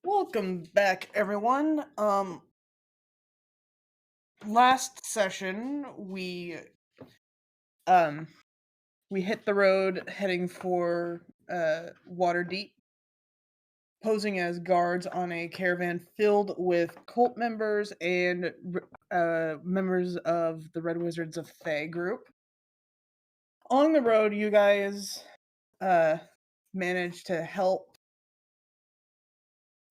Welcome back, everyone. Last session um we hit the road heading for Waterdeep, posing as guards on a caravan filled with cult members and members of the Red Wizards of Thay group. On the road, you guys managed to help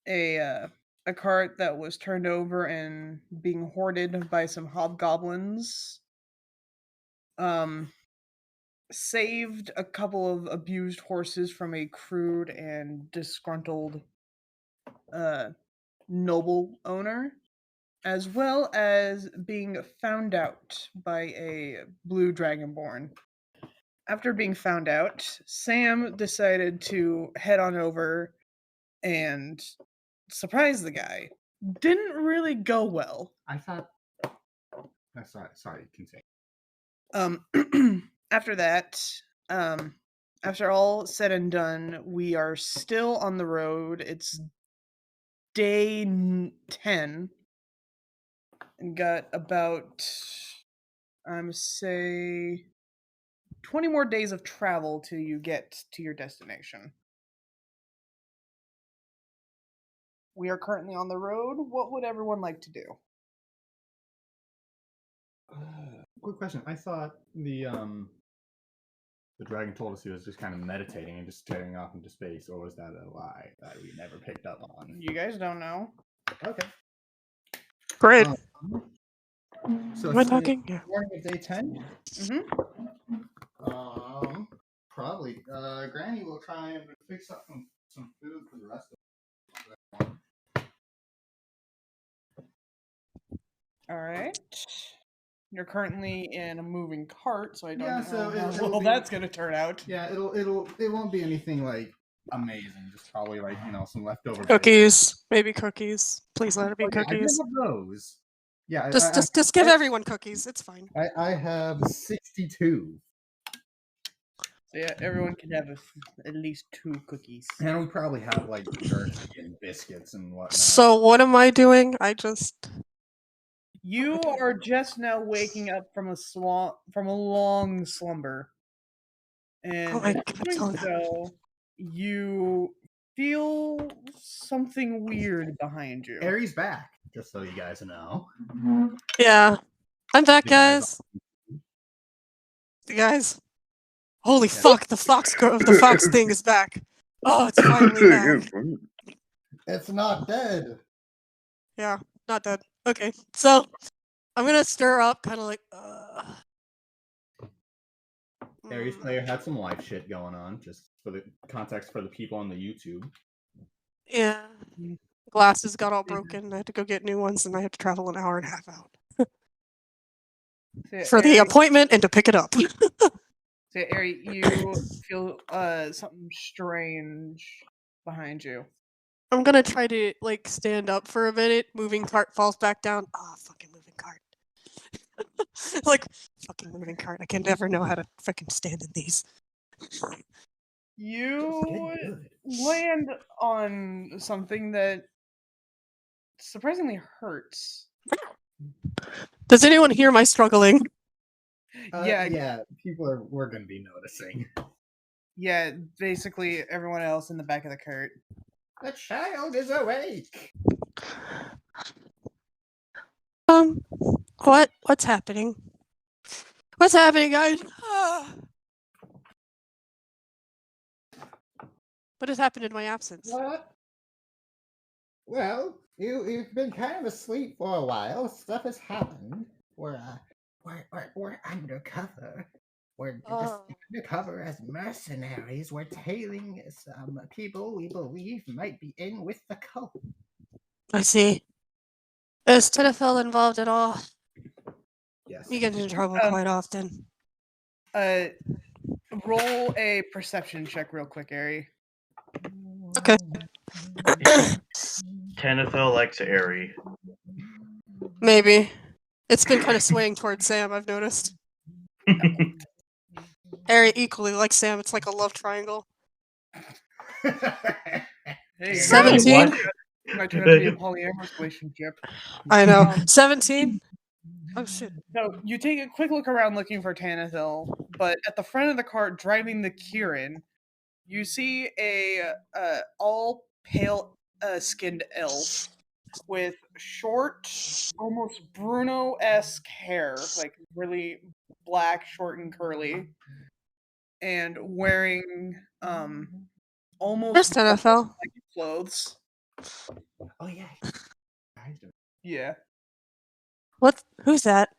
a cart that was turned over and being hoarded by some hobgoblins. Saved a couple of abused horses from a crude and disgruntled noble owner, as well as being found out by a blue dragonborn. After being found out, Sam decided to head on over and surprise the guy. Didn't really go well. I thought. Sorry, you can say. After that, after all said and done, we are still on the road. It's day 10 and got about, say 20 more days of travel till you get to your destination. We are currently on the road. What would everyone like to do? Quick question. I thought the dragon told us he was just kind of meditating and just staring off into space, or was that a lie that we never picked up on? You guys don't know. Okay. Great. So Am I talking? Yeah. Morning of day 10. Mm-hmm. Probably. Granny will try and fix up some food for the rest of them. All right. You're currently in a moving cart, so I don't know how well that's gonna turn out. Yeah, it won't be anything like amazing. Just probably like some leftover Cookies, maybe cookies. Please let it be I cookies. have those. Yeah, Just give everyone cookies. It's fine. I have 62. So yeah, everyone can have at least 2 cookies. And we probably have like jerky and biscuits and whatnot. So what am I doing? You are just now waking up from a long slumber, and in doing so, you feel something weird behind you. Aries back, just so you guys know. Yeah, I'm back, guys. Guys, holy fuck! The fox thing is back. Oh, it's finally back. It's not dead. Yeah, not dead. Okay, so I'm gonna stir up, kind of like. Aries player had some life shit going on, just for the context for the people on the YouTube. Yeah, glasses got all broken. I had to go get new ones, and I had to travel an hour and a half out for the appointment and to pick it up. So, Ari, you feel something strange behind you. I'm gonna try to stand up for a minute. Moving cart falls back down. Fucking moving cart. Fucking moving cart. I can never know how to fucking stand in these. You land on something that surprisingly hurts. Does anyone hear my struggling? Yeah, we're gonna be noticing. Yeah, basically everyone else in the back of the cart. The child is awake. What's happening? What's happening, guys? What has happened in my absence? What? Well, you've been kind of asleep for a while. Stuff has happened. We're undercover. We're just undercover as mercenaries. We're tailing some people we believe might be in with the cult. I see. Is Tenafel involved at all? Yes. You get in trouble quite often. Roll a perception check real quick, Ari. Okay. Tenafel likes Ari. Maybe. It's been kind of swaying towards Sam, I've noticed. Ari equally likes Sam. It's like a love triangle. Hey, 17? Might turn out to be a polyamorous relationship. I know. Um, 17? Oh, shit. So you take a quick look around looking for Tanithil, but at the front of the cart driving the Kieran, you see a all pale skinned elf with short, almost Bruno-esque hair, like really black, short and curly, and wearing almost First NFL. like clothes. Oh yeah. Guys don't- Yeah. What? Who's that?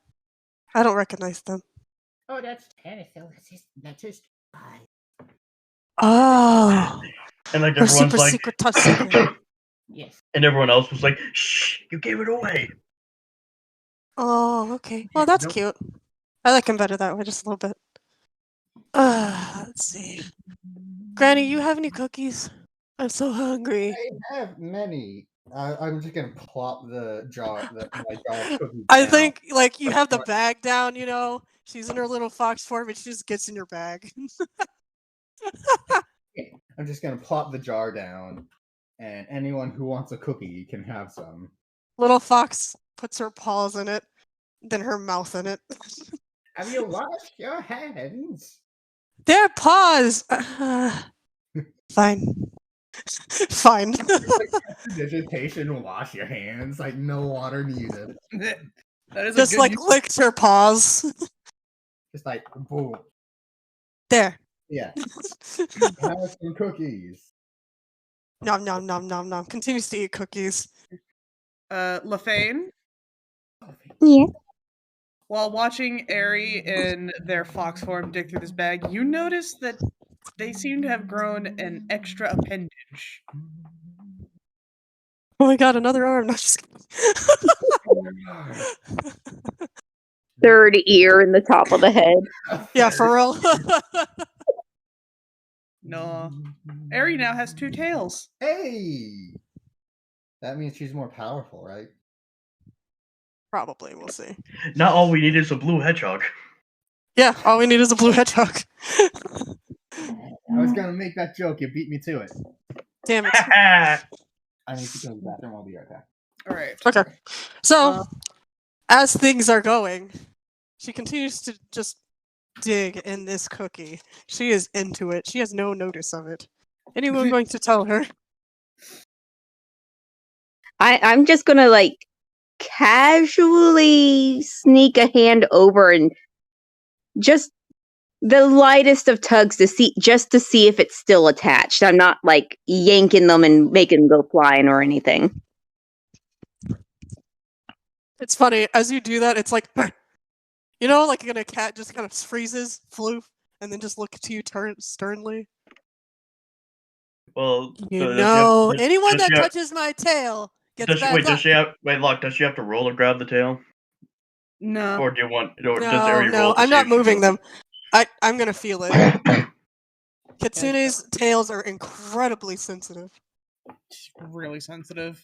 I don't recognize them. Oh, that's Tanithil. That's his guy. Oh. And like Her everyone's super like, secret top secret. Yes. and everyone else was like, "Shh, you gave it away." Oh, okay. Well, that's Nope. cute. I like him better that way, just a little bit. Let's see. Granny, you have any cookies? I'm so hungry. I have many. I'm just gonna plop the jar, my jar of cookies I down. think, like, you have the bag down, you know? She's in her little fox form, and she just gets in your bag. I'm just gonna plop the jar down, and anyone who wants a cookie can have some. Little fox puts her paws in it, then her mouth in it. Have you washed your hands? Their paws! Fine. Fine. Vegetation, wash your hands. Like no water needed. That is Just, a good like, use. licks her paws. Just like boom. There. Yeah. Have some cookies. Nom nom nom nom nom. Continues to eat cookies. LaFane, Yeah. while watching Aerie in their fox form dig through this bag, you notice that they seem to have grown an extra appendage. Oh my god, another arm. No, just Third ear in the top of the head. yeah, for real. No. Aerie now has 2 tails. Hey! That means she's more powerful, right? Probably, we'll see. Now all we need is a blue hedgehog. Yeah, all we need is a blue hedgehog. I was gonna make that joke, you beat me to it. Damn it. I need to go to the bathroom, I'll be right back. Alright. Okay. So, Uh, as things are going, she continues to just dig in this cookie. She is into it. She has no notice of it. Anyone going to tell her? I'm just gonna like casually sneak a hand over and just the lightest of tugs to see if it's still attached. I'm not like yanking them and making them go flying or anything. It's funny, as you do that, it's like, you know, like when a cat just kind of freezes, floof, and then just look to you sternly. Well, You know, anyone does that she have- touches my tail gets bad wait, luck. does she have Locke, does she have to roll to grab the tail? no. Or do you want or does No, Aerie roll no, to I'm see not if she moving does them. I'm gonna feel it. it? Kitsune's tails are incredibly sensitive. It's really sensitive.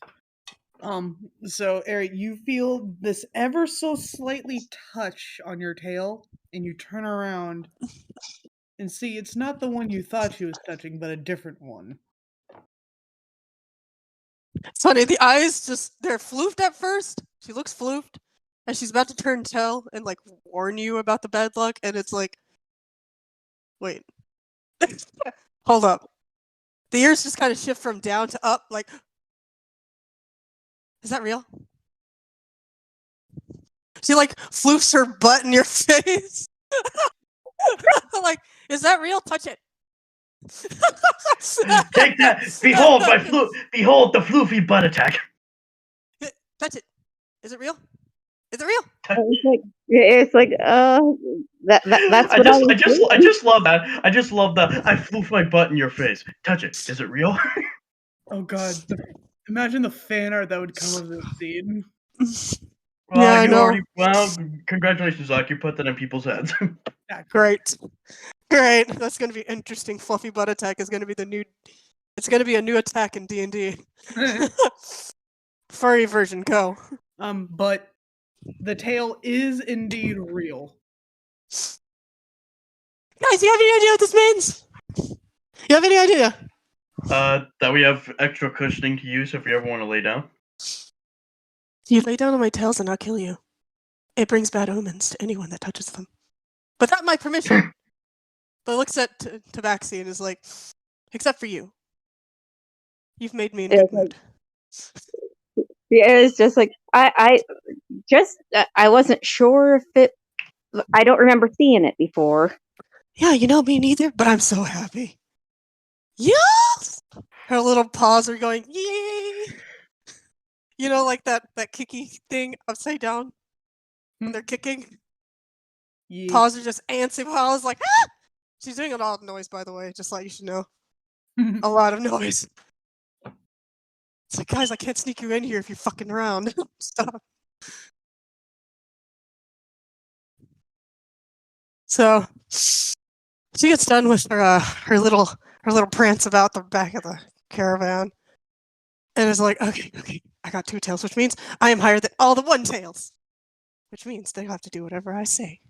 So Aerie, you feel this ever so slightly touch on your tail, and you turn around and see it's not the one you thought she was touching, but a different one. It's funny, the eyes they're floofed at first. She looks floofed, and she's about to turn tail and like warn you about the bad luck, and it's like, wait, hold up. The ears just kind of shift from down to up, like, is that real? She like floofs her butt in your face. Like, is that real? Touch it. Take that! Behold behold the floofy butt attack. Touch it. Is it real? Is it real? It's like that's I what I just love that. I just love that. I floof my butt in your face. Touch it. Is it real? Oh god. Imagine the fan art that would come of this scene. Well, Yeah, I you know. already. Well, congratulations, Zach. You put that in people's heads. Great. Great. That's gonna be interesting. Fluffy butt attack is gonna be the new. It's gonna be a new attack in D&D. Furry version, go. But the tail is indeed real. Guys, you have any idea what this means? You have any idea? That we have extra cushioning to use if you ever want to lay down. You lay down on my tails and I'll kill you. It brings bad omens to anyone that touches them. Without my permission. But looks at Tabaxi and is like, except for you. You've made me in good mood. Yeah, it's just like I wasn't sure if it. I don't remember seeing it before. Yeah, me neither, but I'm so happy. Yes! Her little paws are going, yay! Like that kicky thing upside down when they're kicking. Yeah. Paws are just antsy paws, like, ah! She's doing a lot of noise, by the way, just like you should know. A lot of noise. It's like, guys, I can't sneak you in here if you're fucking around. Stop. So she gets done with her little prance about the back of the caravan, and is like, okay, I got 2 tails, which means I am higher than all the 1 tails, which means they have to do whatever I say.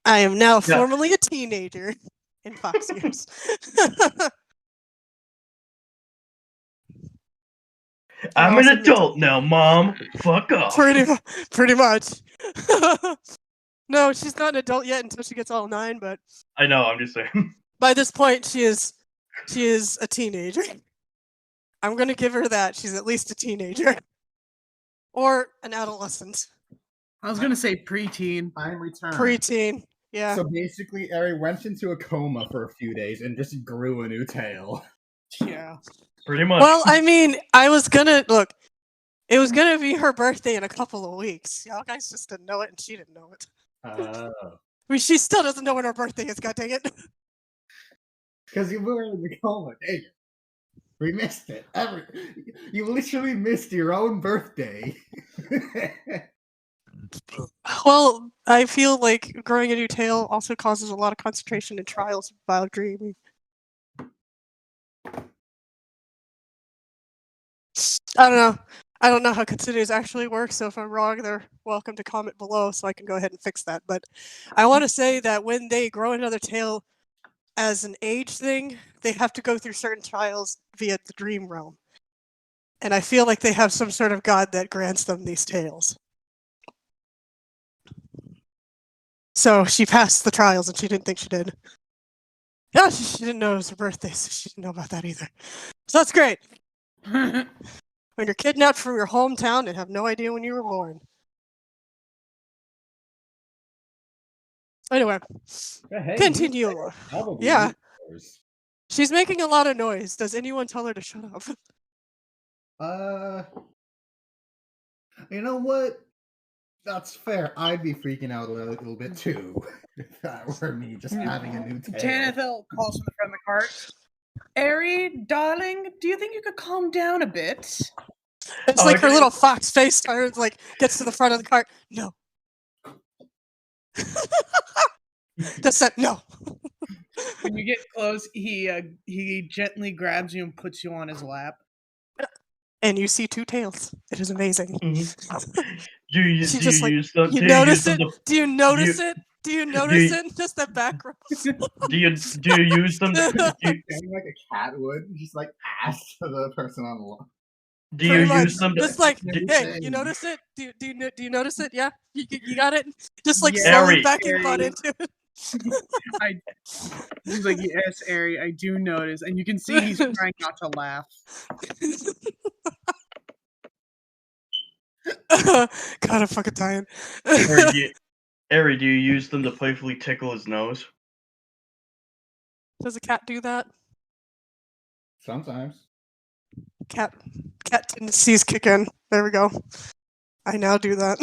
I am now formally a teenager in Fox years. I'm an adult now, Mom. Fuck off. Pretty much. No, she's not an adult yet until she gets all 9, but I know, I'm just saying. by this point she is a teenager. I'm gonna give her that. She's at least a teenager. Or an adolescent. I was gonna say preteen. I'm returned. Preteen. Yeah. So basically, Eri went into a coma for a few days and just grew a new tail. Yeah. Pretty much. Well, I mean, I was gonna look. It was gonna be her birthday in a couple of weeks. Y'all guys just didn't know it, and she didn't know it. Oh. I mean, she still doesn't know when her birthday is. God dang it! Because you were in the coma, dang it. We missed it. You literally missed your own birthday. Well, I feel like growing a new tail also causes a lot of concentration and trials while dreaming. I don't know how Kitsunes actually work, so if I'm wrong, they're welcome to comment below so I can go ahead and fix that. But I want to say that when they grow another tail as an age thing, they have to go through certain trials via the dream realm. And I feel like they have some sort of god that grants them these tails. So she passed the trials and she didn't think she did. Yeah, she didn't know it was her birthday, so she didn't know about that either. So that's great. When you're kidnapped from your hometown and have no idea when you were born. Anyway, Hey, continue. probably Yeah. yours. She's making a lot of noise. Does anyone tell her to shut up? You know what? That's fair. I'd be freaking out a little bit too if that were me just having a new tail. Tanithil calls from the front of the cart. Eri, darling, do you think you could calm down a bit? It's like her little fox face turns, like gets to the front of the cart. No. Just said no. When you get close, he gently grabs you and puts you on his lap. And you see 2 tails. It is amazing. Mm-hmm. Do you use them? You notice it? Do you notice it? Do you notice it? Just the background. Do you use them? Like a cat would, just like ask to the person on the lawn. Do you use them? Just like, hey, you notice it? Do you notice it? Yeah, you got it. Just like slowly backing butt into it. He's like, yes, Eri, I do notice, and you can see he's trying not to laugh. God, I'm fucking dying. Eri, do you use them to playfully tickle his nose? Does a cat do that? Sometimes. Cat tendencies kick in. There we go. I now do that.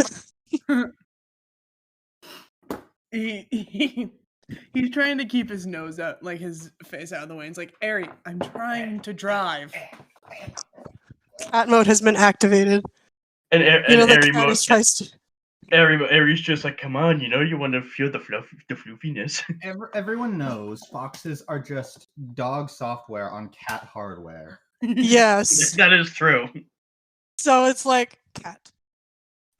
He's trying to keep his nose out, like his face out of the way. He's like, Eri, I'm trying to drive. Cat mode has been activated. And Eri mode tries to. Eri's just like, come on, you want to feel the fluffiness. Everyone knows foxes are just dog software on cat hardware. Yes. That is true. So it's like, cat.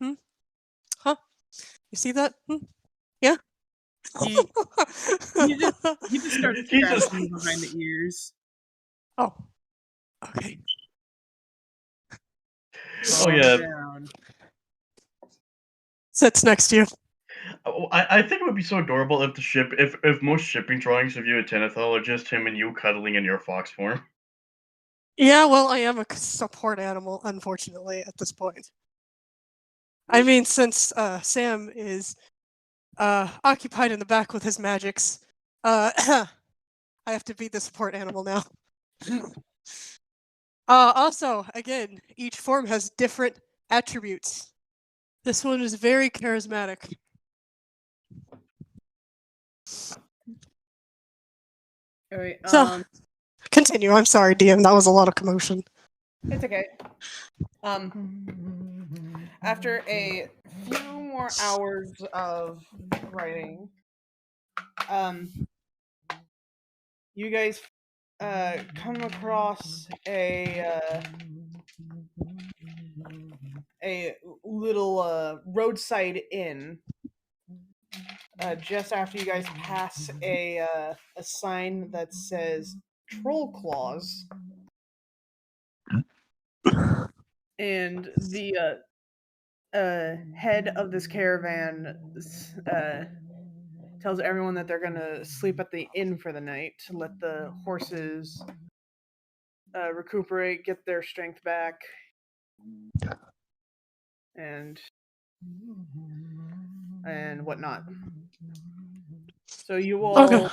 Huh? You see that? Yeah? He just starts Jesus. scratching you behind the ears. Oh. Okay. Oh Calm yeah. down. Sits next to you. I think it would be so adorable if if most shipping drawings of you at Tenethal are just him and you cuddling in your fox form. Yeah, well, I am a support animal, unfortunately, at this point. I mean, since Sam is occupied in the back with his magics, I have to be the support animal now. Also, again, each form has different attributes. This one is very charismatic. All right. So, continue. I'm sorry, DM. That was a lot of commotion. It's okay. After a few more hours of writing, you guys come across a little roadside inn. Just after you guys pass a sign that says Troll Claws, and the head of this caravan tells everyone that they're gonna sleep at the inn for the night to let the horses recuperate, get their strength back, and whatnot. So you all, Okay.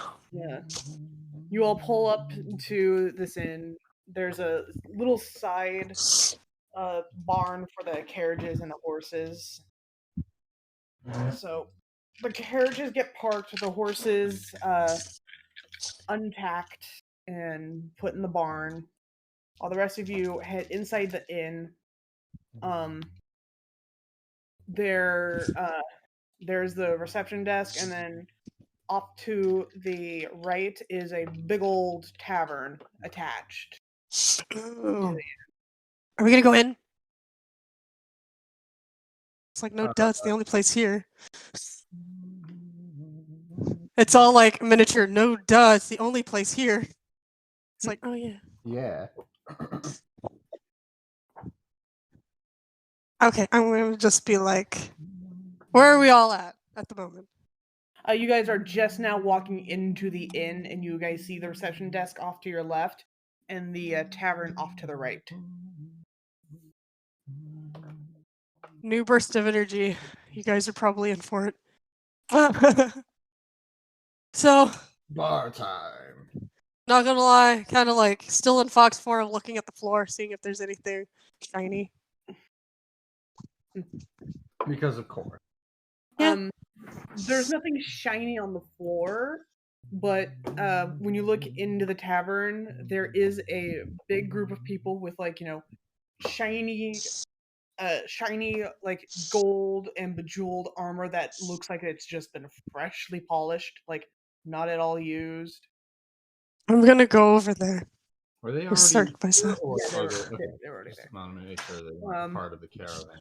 you all pull up to this inn. There's a little side barn for the carriages and the horses. So the carriages get parked, the horses untacked and put in the barn. While the rest of you head inside the inn. There's the reception desk, and then off to the right is a big old tavern attached. Ooh. Are we gonna go in? It's like, no, duh, it's the only place here. It's all like miniature, no, duh, it's the only place here. It's like, oh yeah. Yeah. Okay, I'm gonna just be like, where are we all at the moment? You guys are just now walking into the inn, and you guys see the reception desk off to your left, and the tavern off to the right. New burst of energy. You guys are probably in for it. So, Bar time. not gonna lie, kind of like still in fox form, looking at the floor, seeing if there's anything shiny. Because of course. Yeah. There's nothing shiny on the floor, but when you look into the tavern, there is a big group of people with shiny like gold and bejeweled armor that looks like it's just been freshly polished, like not at all used. I'm gonna go over there. Were they already Assert myself. or Yeah, are they were already Just there. want to make sure they weren't part of the caravan.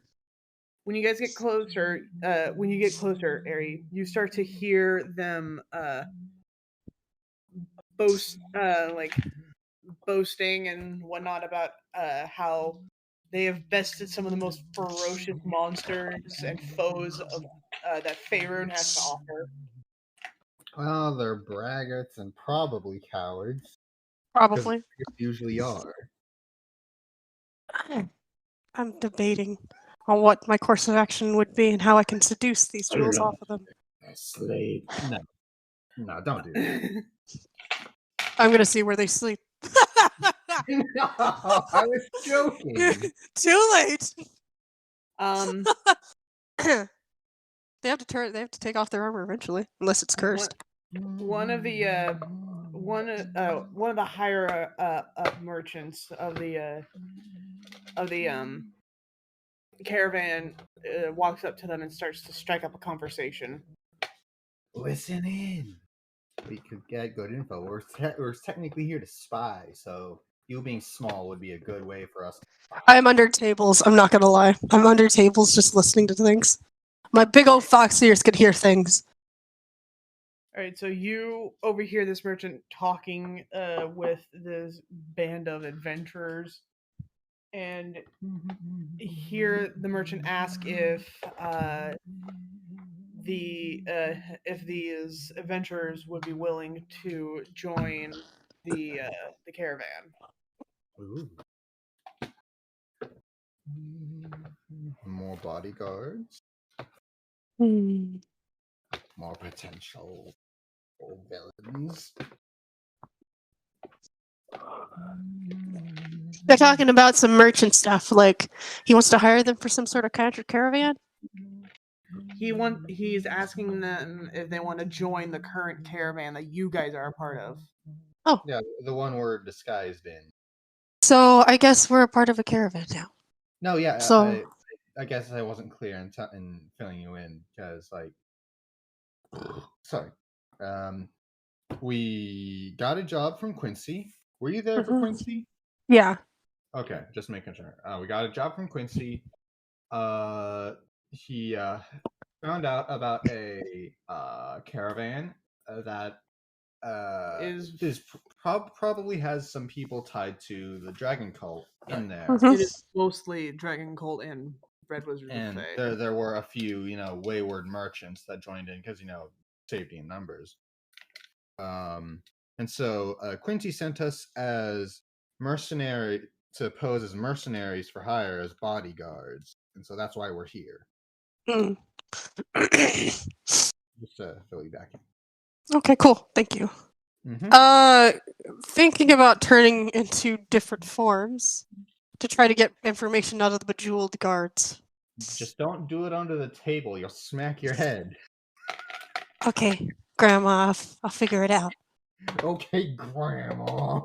When you guys get closer, Ari, you start to hear them boasting and whatnot about how they have bested some of the most ferocious monsters and foes of that Faerun has to offer. Well, they're braggarts and probably cowards. 'Cause Probably. they usually are. I'm debating on what my course of action would be and how I can seduce these jewels off of them. Slave. No, don't do that. I'm gonna see where they sleep. No, I was joking. Too late. Um, They have to take off their armor eventually, unless it's cursed. one of the higher up merchants of the caravan walks up to them and starts to strike up a conversation. Listen in. We could get good info. We're technically here to spy, so you being small would be a good way for us. I'm under tables. I'm not gonna lie. I'm under tables, just listening to things. My big old fox ears could hear things. All right, so you overhear this merchant talking with this band of adventurers, and hear the merchant ask if these adventurers would be willing to join the caravan. Ooh. More bodyguards, more potential villains. They're talking about some merchant stuff, like he wants to hire them for some sort of counter caravan. He's asking them if they want to join the current caravan that you guys are a part of. Oh, Yeah, the one we're disguised in. so I guess we're a part of a caravan now. No, yeah, So I guess I wasn't clear in filling you in because, like, sorry, we got a job from Quincy. Were you there for Quincy? yeah. Okay, just making sure. We got a job from Quincy. He found out about a caravan that probably has some people tied to the dragon cult in there. It is mostly Dragon Cult and Red Wizard And of Fae. there were a few, wayward merchants that joined in because, safety in numbers. And so Quincy sent us as to pose as mercenaries for hire as bodyguards. And so that's why we're here. Just to fill you back in. Okay, cool. Thank you. Thinking about turning into different forms to try to get information out of the bejeweled guards. Just don't do it under the table. You'll smack your head. Okay, Grandma, I'll figure it out. Okay, Grandma.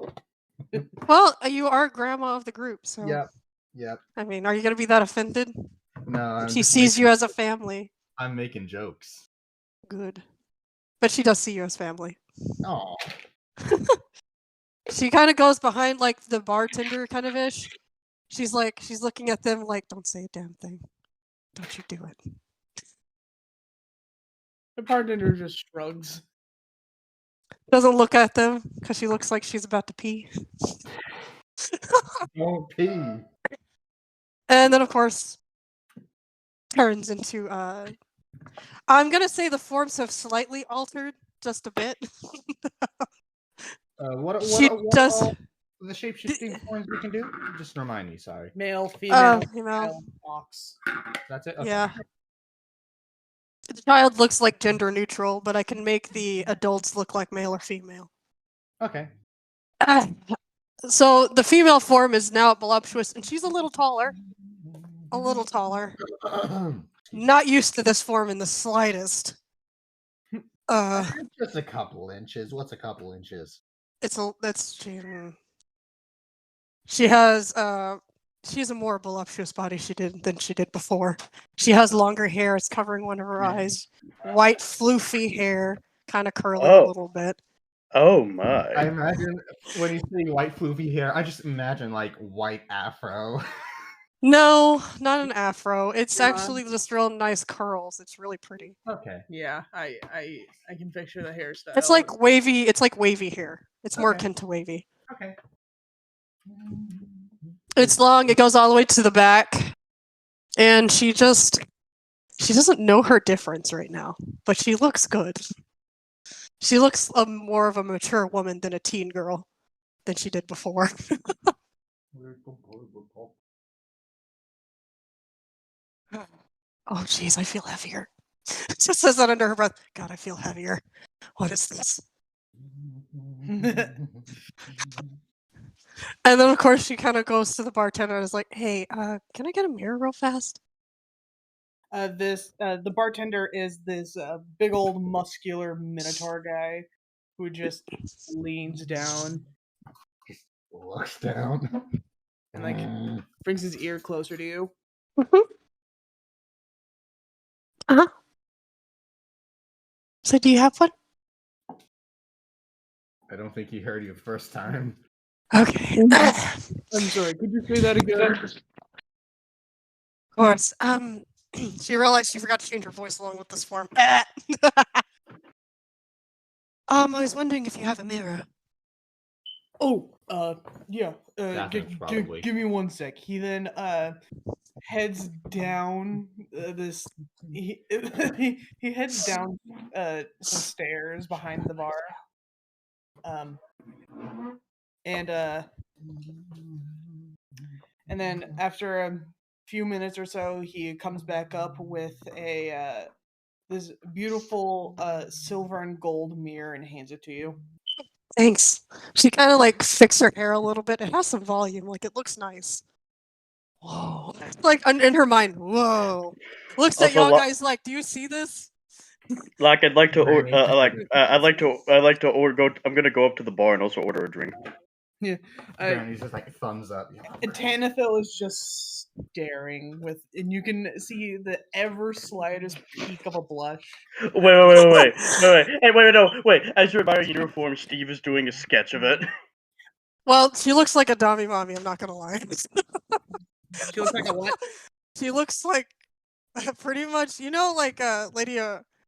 Well, you are Grandma of the group, so... Yep. I mean, are you going to be that offended? No, she sees you as a family. I'm making jokes. Good. But she does see you as family. Oh. She kind of goes behind, like, the bartender kind of ish. She's looking at them like, don't say a damn thing. Don't you do it. The bartender just shrugs. Doesn't look at them because she looks like she's about to pee. Don't pee. And then, of course, turns into, I'm going to say the forms have slightly altered just a bit. What does... all the shape-shifting forms we can do? Just remind me, sorry. Male, female, female. fox. That's it? Okay. Yeah. The child looks like gender neutral, but I can make the adults look like male or female. Okay. So the female form is now voluptuous, and she's a little taller. A little taller. Not used to this form in the slightest. Just a couple inches. What's a couple inches? She has a more voluptuous body than she did before. She has longer hair, it's covering one of her eyes. White floofy hair, kind of curling a little bit. Oh my. I imagine when you say white floofy hair, I just imagine like white afro. No, not an afro. It's actually just real nice curls. It's really pretty. Okay. Yeah, I can picture the hairstyle. It's like wavy hair. It's more akin to wavy. Okay. It's long, it goes all the way to the back. And she doesn't know her difference right now, but she looks good. She looks more of a mature woman than a teen girl than she did before. Oh, jeez, I feel heavier. She says that under her breath. God, I feel heavier. What is this? And then, of course, she kind of goes to the bartender and is like, hey, can I get a mirror real fast? The bartender is this big old muscular minotaur guy who just leans down. Looks down. And like brings his ear closer to you. Uh-huh. So do you have one? I don't think he heard you the first time. Okay. I'm sorry, could you say that again? Of course. She realized she forgot to change her voice along with this form. I was wondering if you have a mirror. Oh, yeah. Bathrooms, probably. Give me 1 sec. He then heads down this. He, he heads down some stairs behind the bar. And then after a few minutes or so, he comes back up with a this beautiful silver and gold mirror and hands it to you. Thanks. She kind of like fixed her hair a little bit. It has some volume. Like it looks nice. Whoa. Like in her mind, whoa. Looks at Also, y'all guys like, do you see this? Like, I'd like to Right. order. I'd like to order. I'm gonna go up to the bar and also order a drink. Yeah. Granny's just like thumbs up. Yeah, And Tanithil is just staring with, and you can see the ever slightest peak of a blush. Wait. Hey, wait. As you're admiring uniform, Steve is doing a sketch of it. Well, she looks like a dummy mommy, I'm not gonna lie. She looks like a what? She looks like pretty much, you know, like Lady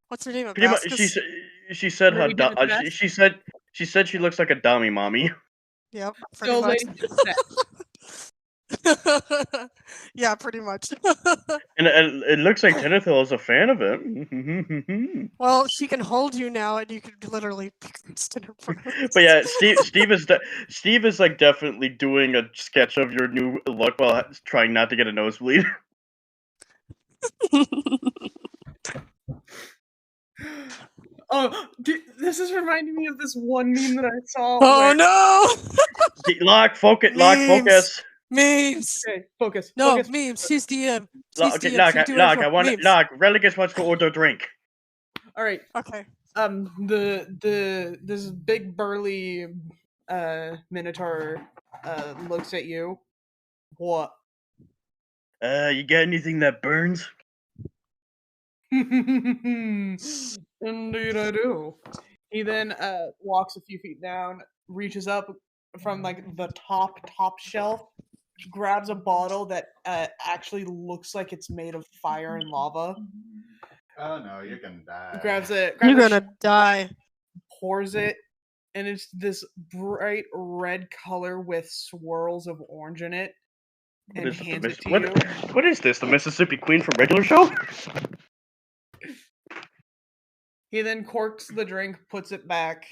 what's her name? Pretty much, Vasquez? she said her Lady Dimitrescu? she said she looks like a dummy mommy. Yep, pretty So, much. lady, Yeah, pretty much. And it looks like Tenethil is a fan of it. Well, she can hold you now, and you can literally be in her breasts. But yeah, Steve is like definitely doing a sketch of your new look while trying not to get a nosebleed. oh, this is reminding me of this one meme that I saw. Oh where- no! Lock, focus. Memes. Okay, focus. No, focus. memes. She's DM. Lock, She's DM. lock, She's doing lock. it I for want memes. lock. Relegate wants to order a drink. All right. Okay. This big burly minotaur looks at you. What? You got anything that burns? Indeed, I do. He then walks a few feet down, reaches up from like the top shelf, grabs a bottle that actually looks like it's made of fire and lava. Oh no, you're gonna die. Grabs it. You're gonna die. Pours it, and it's this bright red color with swirls of orange in it, and What is hands it to what, you. what is this? The Mississippi Queen from regular show? He then corks the drink, puts it back.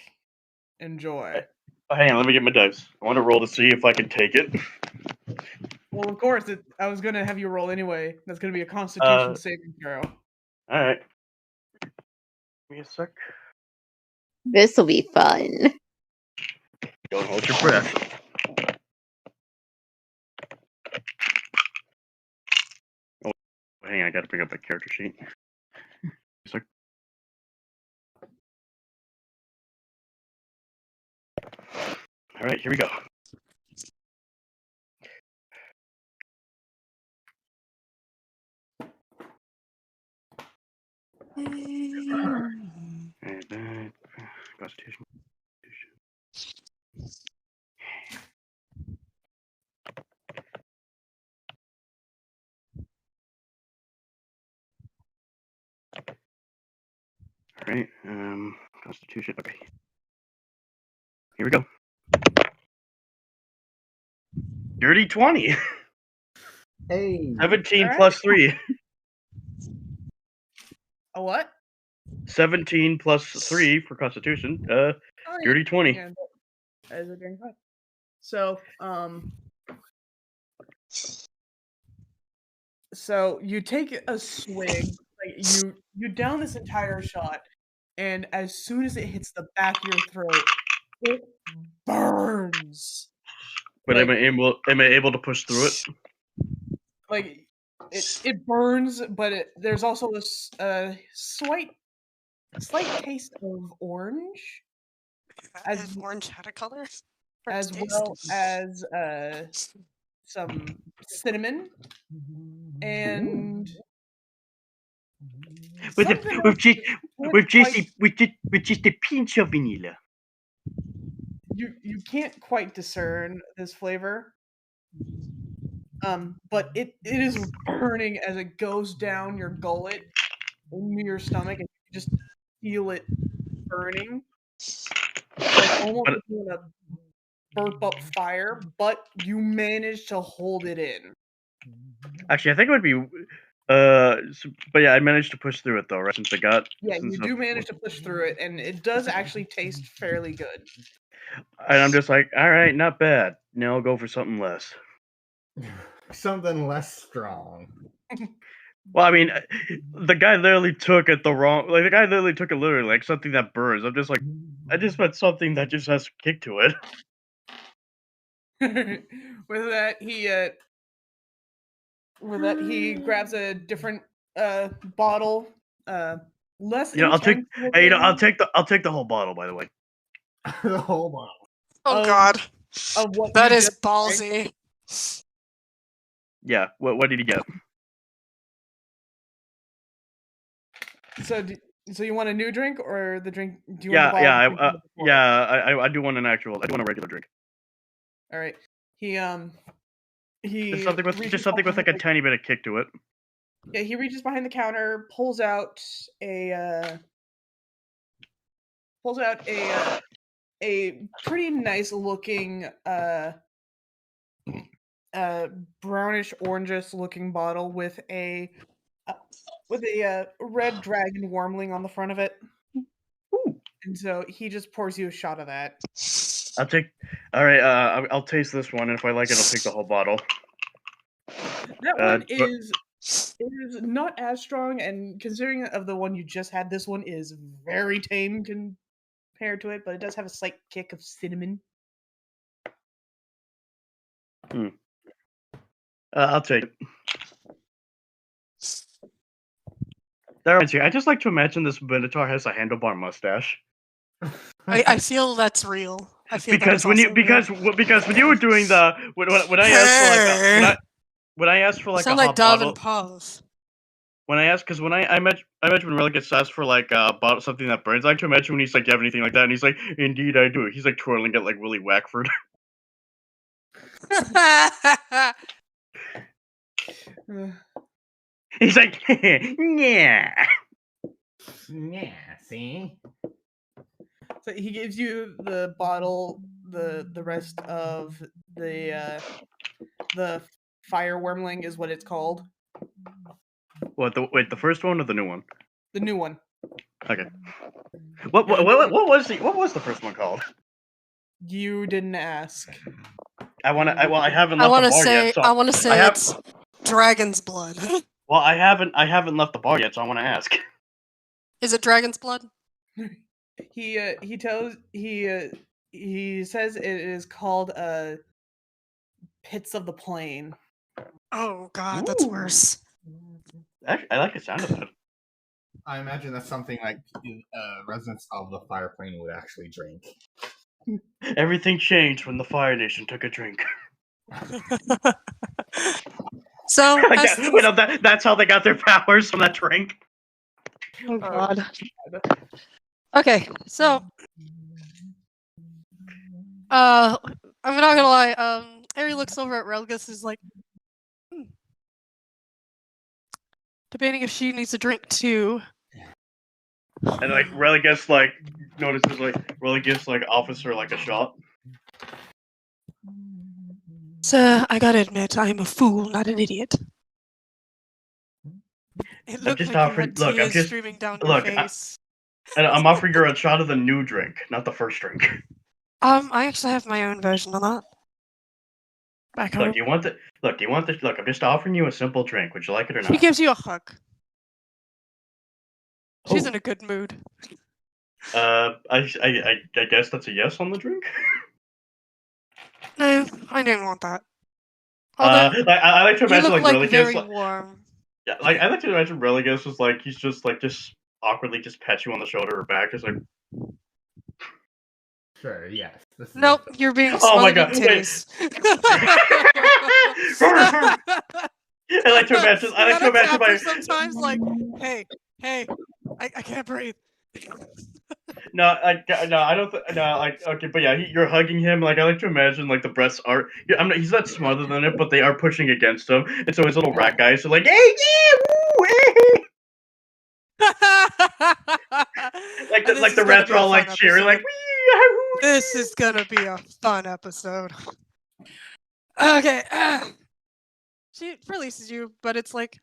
Enjoy. Oh, hang on, let me get my dice. I want to roll to see if I can take it. Well, of course, I was going to have you roll anyway. That's going to be a Constitution saving throw. All right. Give me a sec. This will be fun. Don't hold your breath. Oh, hang on, I got to bring up that character sheet. Sec. All right, here we go. And Constitution. All right, Constitution. Okay, here we go. Dirty 20. Hey. 17 All right. plus 3. A what? 17 plus 3 for Constitution. Oh, Dirty 20. yeah, that is a drink. So, so you take a swig, like you down this entire shot, and as soon as it hits the back of your throat, it burns. But Like- am I able to push through it? Like it burns, but there's also this slight taste of orange, As As- orange had a color. For as taste. well as some cinnamon and With something with just else with just quite- with just a pinch of vanilla. you can't quite discern this flavor. But it is burning as it goes down your gullet into your stomach, and you just feel it burning. Like almost But- like you want to burp up fire, but you manage to hold it in. Actually, I think it would be. But yeah, I managed to push through it though, right? Since I got. Yeah, since you do manage to push through it, and it does actually taste fairly good. And I'm just like, all right, not bad. Now I'll go for something less. Something less strong. Well, I mean, the guy literally took it the wrong. Like the guy literally took it literally like something that burns. I'm just like, I just meant something that just has kick to it. With that he grabs a different bottle, less. You know, intense Hey, you know, looking I'll take the whole bottle. By the way. The whole bottle. Oh Of- God, of what that you is just drank. ballsy. Yeah. What did he get? So, so you want a new drink or the drink? Do you want the Yeah, bottle? of drink from before? I do want an actual. I do want a regular drink. All right. He Just something with reaches like a behind tiny bit of kick to it. Yeah, he reaches behind the counter, pulls out a pretty nice looking brownish orangish looking bottle with a red dragon wormling on the front of it. Ooh. And so he just pours you a shot of that. I'll take. All right. I'll taste this one, and if I like it, I'll take the whole bottle. That Uh, one is not as strong, and considering of the one you just had, this one is very tame compared to it, but it does have a slight kick of cinnamon. I'll take it. That reminds me, I just like to imagine this Minotaur has a handlebar mustache. I feel that's real. I feel that Because is when you also real. because when you were doing the when I asked for like when I asked for like sound a like hot Dov bottle and Pav. when I asked because when I imagine when Relic gets asked for like a bottle something that burns, I like to imagine when he's like, "Do you have anything like that?" And he's like, "Indeed, I do." He's like twirling it like Willy Wackford. He's like, "Yeah." Yeah, see? So he gives you the bottle, the rest of the fire wormling is what it's called. What the first one or the new one? The new one. Okay. What was the first one called? You didn't ask. I haven't I left want the to bar say yet. So I want to say have- it's dragon's blood. Well, I haven't left the bar yet, so I want to ask. Is it dragon's blood? He says it is called Pits of the Plain. Oh God, that's Ooh. worse. Actually, I like the sound of that. I imagine that's something like residents of the Fire Plane would actually drink. Everything changed when the Fire Nation took a drink. So, as Wait, no, that's how they got their powers from that drink. oh God. Okay, so I'm not gonna lie. Harry looks over at Relgus is like, debating if she needs a drink too. And like Religus like notices like Religus like officer like a shot. Sir, I gotta admit, I am a fool, not an idiot. It looked just like you offering- had look, I'm tears just- streaming down look, your face. And I'm offering her a shot of the new drink, not the first drink. I actually have my own version of that. Back home. Look, you want the look. I'm just offering you a simple drink. Would you like it or She not? gives you a hug. She's Oh. in a good mood. I guess that's a yes on the drink. No, I don't want that. Although, I like to you imagine look like like Religus. very Like, warm. yeah, like I like to imagine Religus was like he's just awkwardly just pets you on the shoulder or back, just like. Sure, yes. This is Nope, you're being Oh my smothered God, in wait. titties. I like to imagine. I like to imagine my. Sometimes, like, hey, I can't breathe. No, I don't. No, like okay, but yeah, you're hugging him. Like I like to imagine, like the breasts are. Yeah, he's not smarter than it, but they are pushing against him, and so his little rat guys are like, "Hey, yeah, woo, hey." Like And this the is gonna rats be are a all like fun cheering, like episode. wee. This is gonna be a fun episode. Okay. She releases you, but it's like,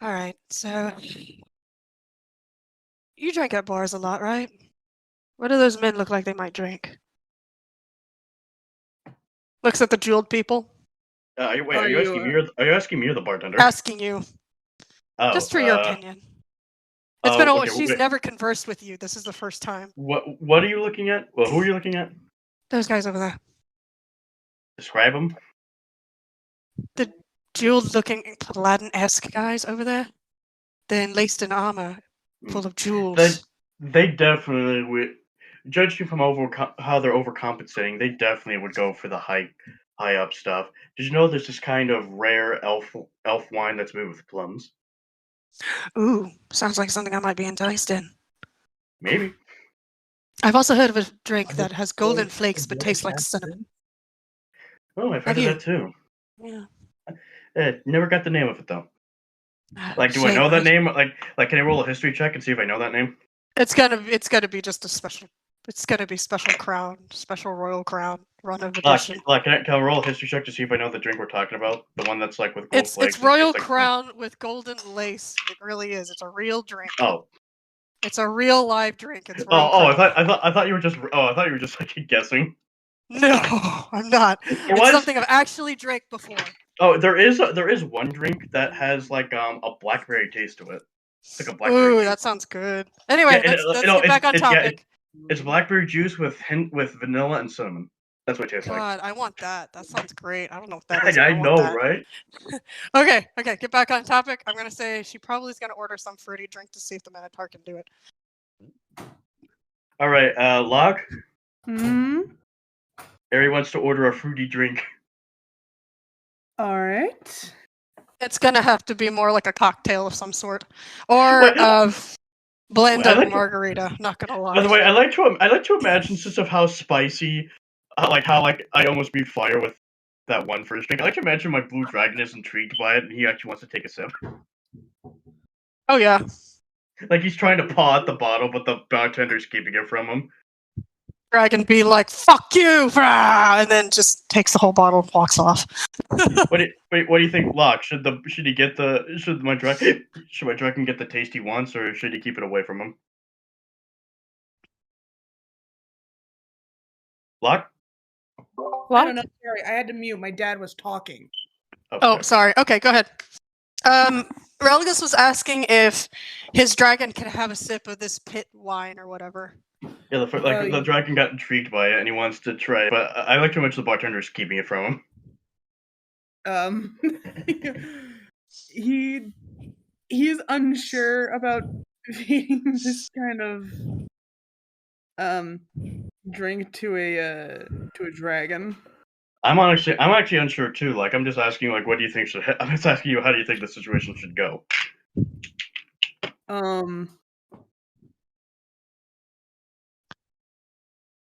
all right, so you drink at bars a lot, right? What do those men look like they might drink? Looks at the jeweled people, Wait, Are are you you, asking me? Are you asking me or the bartender? asking you, Oh, just for your opinion. It's oh, been a okay, she's wait. never conversed with you. This is the first time. What are you looking at? Well, who are you looking at? Those guys over there. Describe them. The jeweled-looking Aladdin-esque guys over there. They're enlaced in armor, full of jewels. They definitely would. Judging from how they're overcompensating, they definitely would go for the high up stuff. Did you know there's this kind of rare elf wine that's made with plums? Ooh, sounds like something I might be enticed in. Maybe. I've also heard of a drink that has golden flakes but tastes like cinnamon. Oh, I've heard Have of you? that too. Yeah. Never got the name of it though. Like, do I Shame, know that right? name? Like, can I roll a history check and see if I know that name? It's gonna be just a special. It's gonna be special crown, special royal crown, run of edition. Can I roll a history check to see if I know the drink we're talking about? The one that's like with gold flakes. It's royal tastes like crown with golden lace. It really is. It's a real drink. Oh. It's a real live drink. It's royal I crown. thought you were just like guessing. No, I'm not. It's was? something I've actually drank before. Oh, there is one drink that has like a blackberry taste to it. It's like a blackberry. Ooh, juice. that sounds good. Anyway, Yeah, let's get back on topic. It's blackberry juice with vanilla and cinnamon. That's what it tastes God, I want that. That sounds great. I don't know what that is. like. but I want know, that. right? Okay, get back on topic. I'm gonna say she probably is gonna order some fruity drink to see if the Minotaur can do it. All right, Locke. Hmm. Ari wants to order a fruity drink. All right. It's gonna have to be more like a cocktail of some sort, or Wait, a blend I of like to- margarita. Not gonna lie. By the way, I like to imagine since of how spicy, how I almost breathed fire with that one first drink. I like to imagine my blue dragon is intrigued by it and he actually wants to take a sip. Oh yeah. Like he's trying to paw at the bottle, but the bartender's keeping it from him. Dragon be like, "Fuck you!" and then just takes the whole bottle and walks off. What do you think, Locke? Should my dragon get the taste he wants, or should he keep it away from him? Locke? I don't know. Sorry, I had to mute. My dad was talking. Oh, sorry. Okay, go ahead. Religus was asking if his dragon could have a sip of this pit wine or whatever. Yeah, the dragon got intrigued by it and he wants to try it, but I like to imagine the bartender's keeping it from him. He's unsure about feeding this kind of drink to a dragon. I'm actually unsure too. Like, I'm just asking, like, what do you think I'm just asking you, how do you think the situation should go?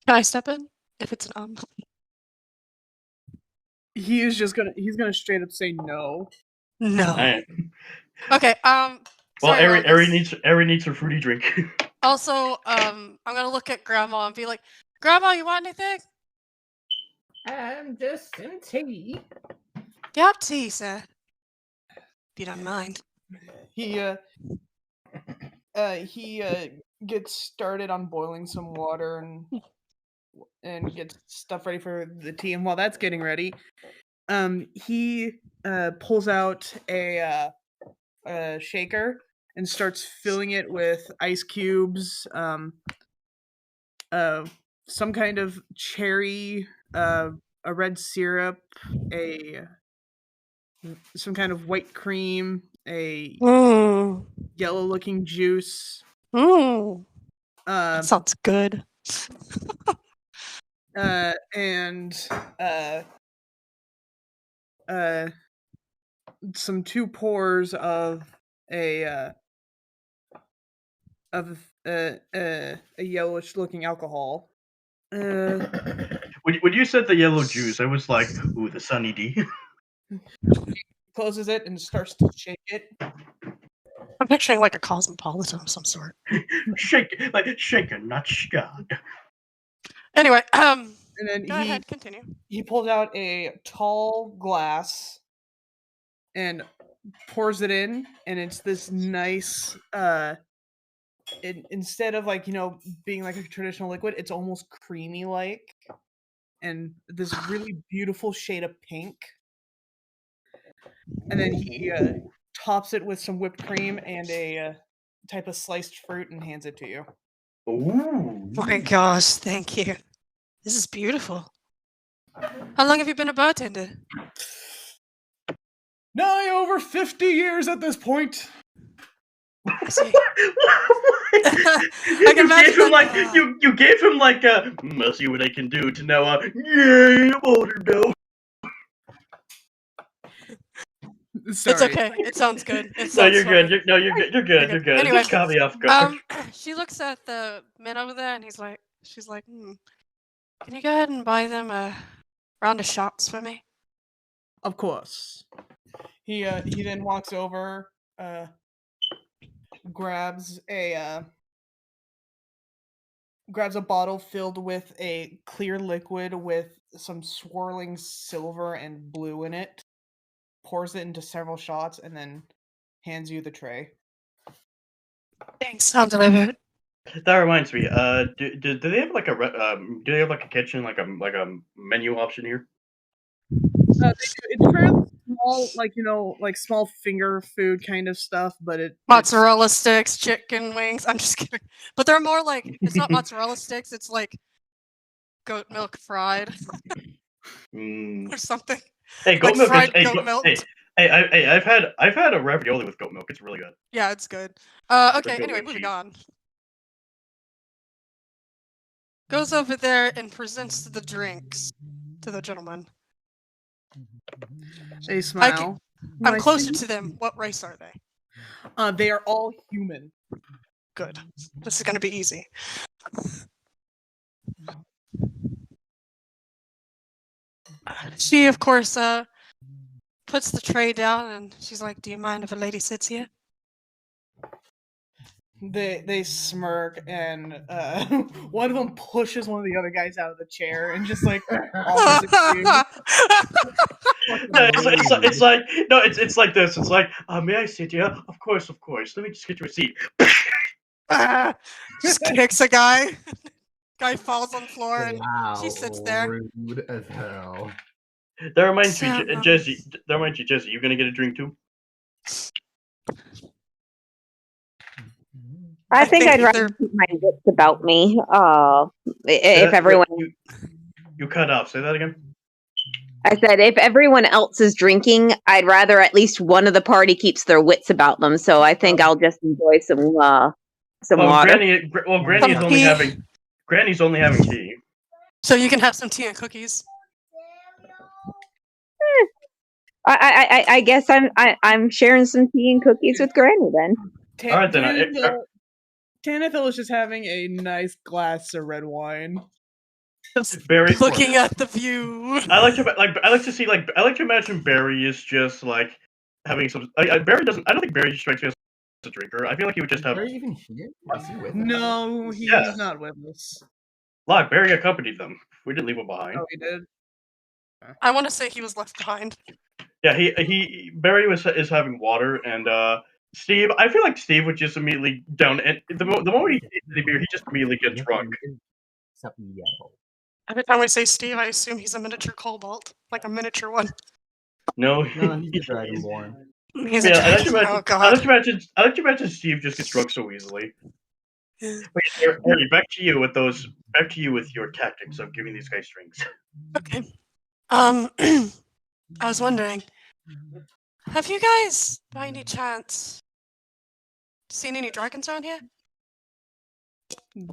Can I step in if it's an He's gonna straight up say no. No. Right. Okay. Well, sorry, Ari needs her fruity drink. Also, I'm gonna look at Grandma and be like, "Grandma, you want anything?" Just some tea. Yeah, tea, sir. If you don't mind. He gets started on boiling some water and gets stuff ready for the tea. And while that's getting ready, he pulls out a shaker and starts filling it with ice cubes, some kind of cherry, a red syrup, some kind of white cream, a yellow-looking juice. That sounds good. And some 2 pours of a yellowish-looking alcohol. When you said the yellow juice, I was like, ooh, the Sunny D. Closes it and starts to shake it. I'm picturing like a cosmopolitan of some sort. Shaken, not scarred. Anyway, And then go ahead, continue. he pulls out a tall glass and pours it in, and it's this nice instead of like being like a traditional liquid, it's almost creamy like, and this really beautiful shade of pink. And then he tops it with some whipped cream and a type of sliced fruit and hands it to you. Ooh. Oh my gosh, thank you. This is beautiful. How long have you been a bartender? Nigh over 50 years at this point. I see. You can imagine gave him that, you gave him like a I'll see what I can do to now yeah, I'm older now. Sorry. It's okay. It sounds good. It No, sounds you're funny. good. You're good. You're good. You're good. Anyway, It just caught me off guard. She looks at the men over there and she's like, can you go ahead and buy them a round of shots for me? Of course. He then walks over, grabs a bottle filled with a clear liquid with some swirling silver and blue in it, pours it into several shots, and then hands you the tray. Thanks, I'll deliver it. That reminds me. Do they have like do they have like a kitchen, like a menu option here? It's fairly small, like small finger food kind of stuff, but Mozzarella sticks, chicken wings. I'm just kidding. But they're more like, it's not mozzarella sticks, it's like goat milk fried or something. Hey, goat Like milk. fried goat milk. Hey, I've had a ravioli with goat milk. It's really good. Yeah, it's good. Okay, goat anyway, milk moving cheese. on. Goes over there and presents the drinks to the gentleman. They smile. I'm closer to them. What race are they? They are all human. Good. This is gonna be easy. She, of course, puts the tray down and she's like, do you mind if a lady sits here? They smirk, and one of them pushes one of the other guys out of the chair and just like offers it to you. No, it's like no, it's like this. It's like, may I sit here? Of course. Let me just get you a seat. Just kicks a guy. Guy falls on the floor and Wow, she sits there. rude as hell. That reminds me, So, Jesse. You gonna get a drink too? I think I'd think rather they're- keep my wits about me. If everyone, You cut off. Say that again. I said, if everyone else is drinking, I'd rather at least one of the party keeps their wits about them. So I think I'll just enjoy some water. Granny's only having tea. So you can have some tea and cookies. I guess I'm sharing some tea and cookies with Granny then. All right, then, Tanithil is just having a nice glass of red wine. Barry Looking at the view. I like to imagine Barry is just like having some. Barry doesn't. I don't think Barry strikes me as a drinker. I feel like he would just have. Are you even here? Is he with us? No, he's Yeah. not with us. Like Barry accompanied them. We didn't leave him behind. Oh, he did. I want to say he was left behind. Yeah, Barry is having water, and Steve. I feel like Steve would just immediately down, and the moment he tastes the beer, he just immediately gets drunk. Except yellow. Every time I say Steve, I assume he's a miniature cobalt, like a miniature one. No, No, he's a dragonborn. He's a Yeah, I like dragon. to imagine. Oh I god. like to imagine Steve just gets drunk so easily. Yeah. Wait, Barry, back to you with your tactics of giving these guys drinks. Okay. I was wondering, have you guys, by any chance, seen any dragons around here?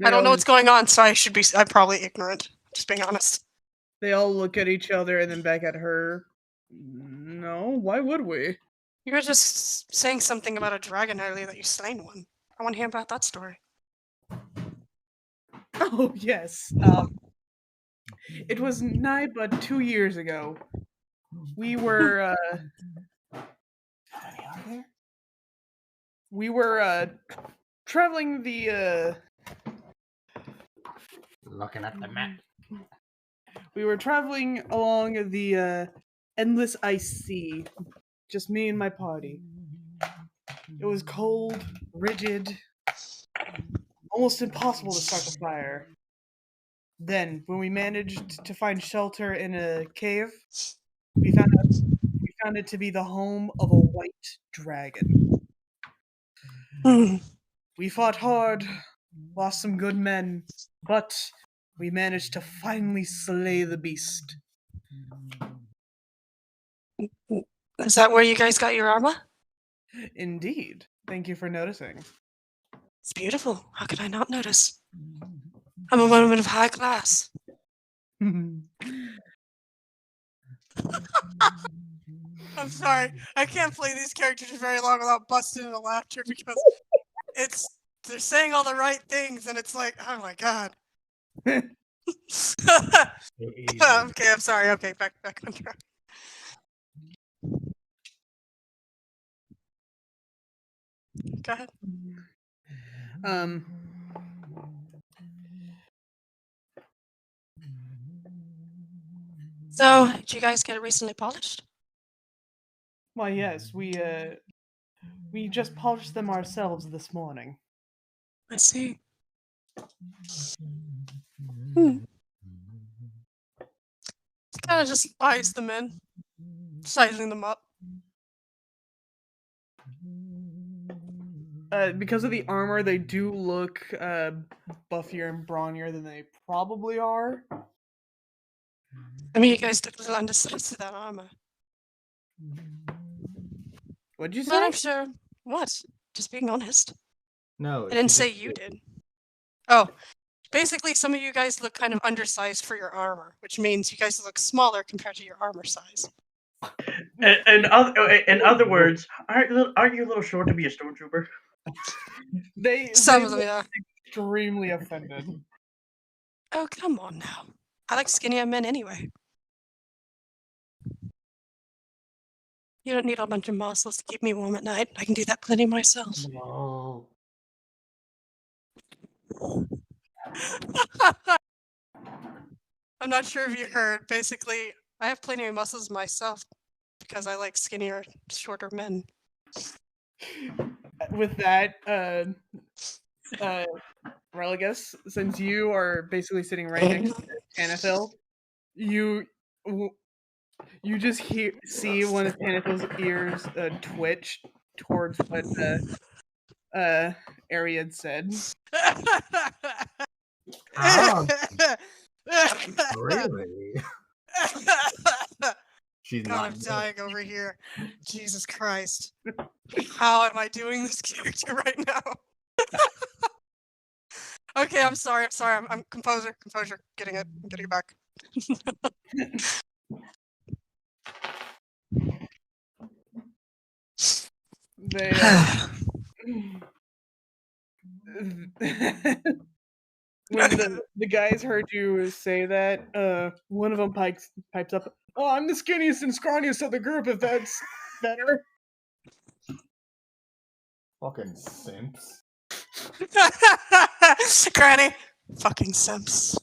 I don't know what's going on, so I'm probably ignorant. Just being honest. They all look at each other and then back at her. No, why would we? You were just saying something about a dragon earlier that you slain one. I want to hear about that story. Oh, yes. It was nigh but 2 years ago. We were, How many are there? we were traveling the Looking at the map. we were traveling along the endless ice sea, just me and my party. It was cold, rigid, almost impossible to start the fire. Then, when we managed to find shelter in a cave, we found it to be the home of a white dragon. We fought hard, lost some good men, but we managed to finally slay the beast. Is that where you guys got your armor? Indeed. Thank you for noticing. It's beautiful. How could I not notice? I'm a woman of high class. I'm sorry. I can't play these characters for very long without busting into laughter because they're saying all the right things and it's like, oh my god. Okay, I'm sorry. Okay, back on track. Go ahead. So, did you guys get it recently polished? Why, yes, we just polished them ourselves this morning. I see. Kind of just eyes them in, sizing them up. Because of the armor, they do look buffier and brawnier than they probably are. I mean, you guys look a little undersized to that armor. What'd you say? But I'm sure. What? Just being honest. No, I didn't say you did. Oh, basically, some of you guys look kind of undersized for your armor, which means you guys look smaller compared to your armor size. In other words, aren't you a little short to be a stormtrooper? Some of them, yeah. Extremely offended. Oh, come on now. I like skinnier men anyway. You don't need a bunch of muscles to keep me warm at night. I can do that plenty myself. No. I'm not sure if you heard. Basically, I have plenty of muscles myself because I like skinnier, shorter men. With that, Religus, since you are basically sitting right next to Tanithil, you just see one of Tanithil's ears twitch towards what Ariad said. Oh, really? She's God, not I'm dying over here. Jesus Christ. How am I doing this character right now? Okay, I'm sorry. I'm composure. Getting it back. They when the guys heard you say that, one of them pipes up, "Oh, I'm the skinniest and scrawniest of the group, if that's better." fucking simps. Granny. Fucking simps.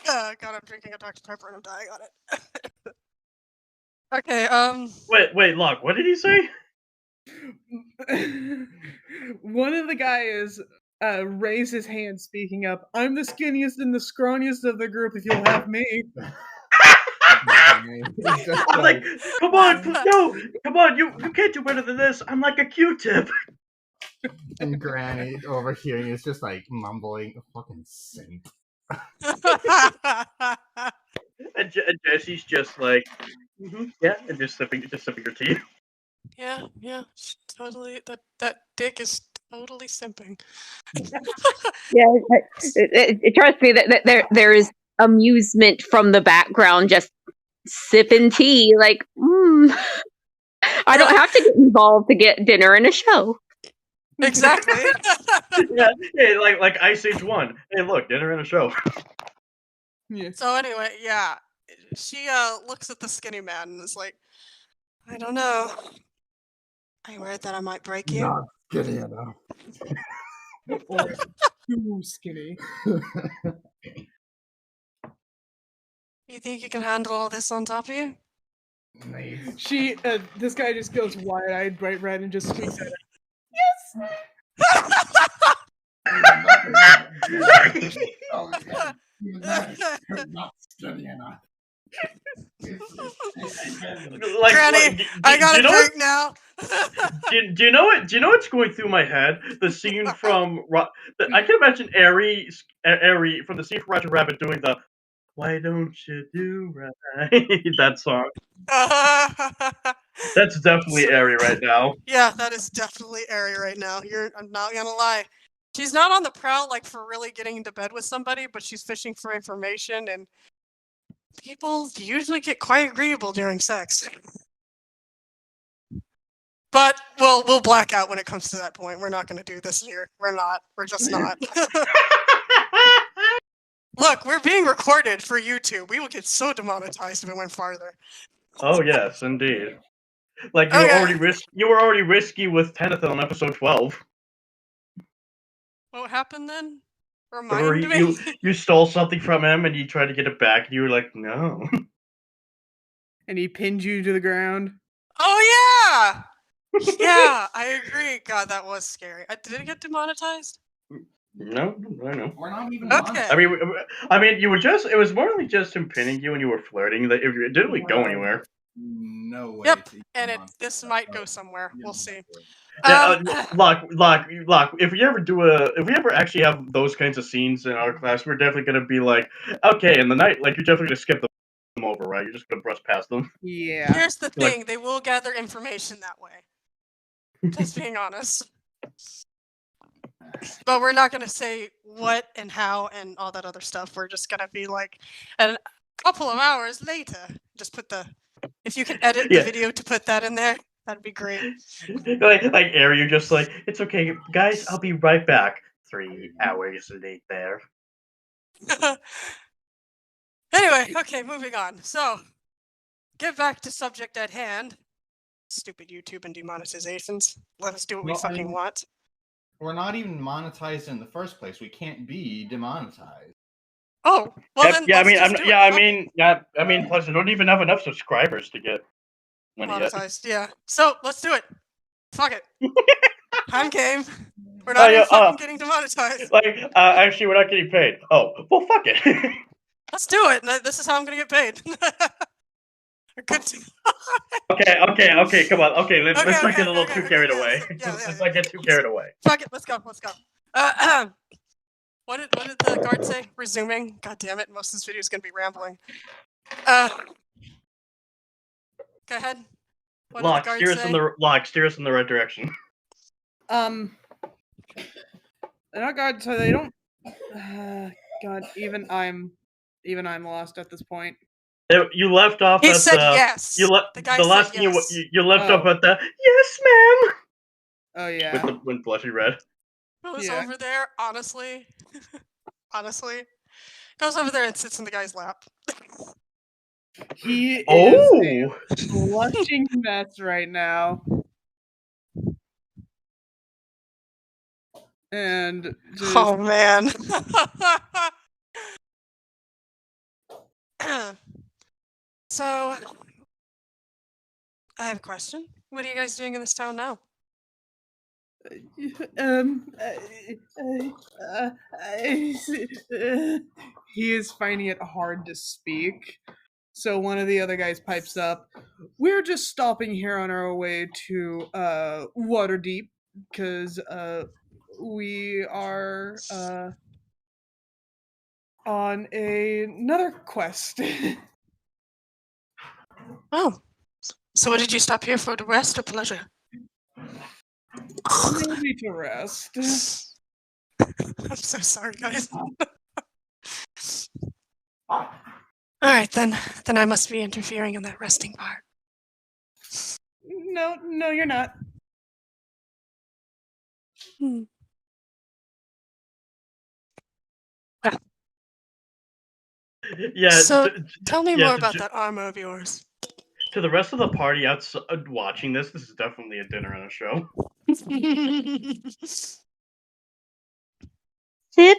God, I'm drinking a Dr. Pepper and I'm dying on it. Okay, Wait, Locke, what did he say? One of the guys raised his hand, speaking up, "I'm the skinniest and the scrawniest of the group, if you'll have me." I'm like, come on, you can't do better than this. I'm like a Q-tip. And Granny overhearing is just like mumbling, "Fucking simp." And Jesse's just like, yeah, and just sipping your tea. Yeah, totally. That dick is totally simping. Yeah, trust me that there is amusement from the background, just sipping tea. Like, I don't have to get involved to get dinner and a show. Exactly. Yeah, like Ice Age 1. Hey, look, dinner and a show. Yeah. So anyway, yeah, she looks at the skinny man and is like, I don't know. Are you worried that I might break you? Not skinny enough. Or too skinny. You think you can handle all this on top of you? Nice. This guy just goes wide-eyed, bright red, and just squeaks at her. Not skinny enough. Like, Granny, I got a drink now. Do you know what? Do you know what's going through my head? The scene from I can imagine Ari from the scene from Roger Rabbit doing the "Why don't you do right?" that song. That's definitely Ari right now. Yeah, that is definitely Ari right now. I'm not gonna lie. She's not on the prowl like for really getting into bed with somebody, but she's fishing for information, and people usually get quite agreeable during sex. But we'll black out when it comes to that point. We're not gonna do this here. We're not. We're just not. Look, we're being recorded for YouTube. We will get so demonetized if it went farther. Oh yes, indeed. Like you were already risky with Tenethil in episode 12. What happened then? Or Remind me. you stole something from him and you tried to get it back and you were like, no. And he pinned you to the ground. Oh yeah! Yeah, I agree. God, that was scary. Did it get demonetized? No, I know. We're not even Okay. I mean, you were it was more than just him pinning you and you were flirting. It didn't really go anywhere. No way. Yep, and this might go somewhere. We'll see. Yeah, Locke, if we ever actually have those kinds of scenes in our class, we're definitely gonna be like, okay, in the night, like you're definitely gonna skip them over, right? You're just gonna brush past them. Yeah. Here's the thing: they will gather information that way. Just being honest. But we're not gonna say what and how and all that other stuff. We're just gonna be like, a couple of hours later, just put if you can edit the video to put that in there, that'd be great. like Ari, you're just like, it's okay, guys, I'll be right back. 3 hours later. Anyway, okay, moving on. So, get back to subject at hand. Stupid YouTube and demonetizations. Let us do what we fucking want. We're not even monetized in the first place. We can't be demonetized. Oh, well then. I mean, plus we don't even have enough subscribers to get money monetized. Yeah, so let's do it. Fuck it. I'm game. We're not even fucking getting demonetized. Like, actually, we're not getting paid. Oh, well, fuck it. Let's do it. This is how I'm gonna get paid. Okay, come on. Okay, let's not get a little too carried away. Let's not get too carried away. Fuck it, let's go. What did the guard say? Resuming? God damn it, most of this video is gonna be rambling. Go ahead. What did the guard say? Steer us in the right direction. They're not God, so they don't. God, even I'm lost at this point. You left off. He said yes. The last thing you left off at the yes, ma'am. Oh yeah. With blushy red. Goes over there, honestly, goes over there and sits in the guy's lap. He is a blushing mess right now. And just... oh man. So, I have a question. What are you guys doing in this town now? He is finding it hard to speak. So one of the other guys pipes up. We're just stopping here on our way to Waterdeep because we are on another quest. Oh, so what did you stop here for? To rest or pleasure? Maybe to rest. I'm so sorry, guys. Alright, then I must be interfering in that resting part. No, you're not. Yeah. So, tell me yeah, more about that armor of yours. To the rest of the party outside watching this is definitely a dinner and a show. Sit.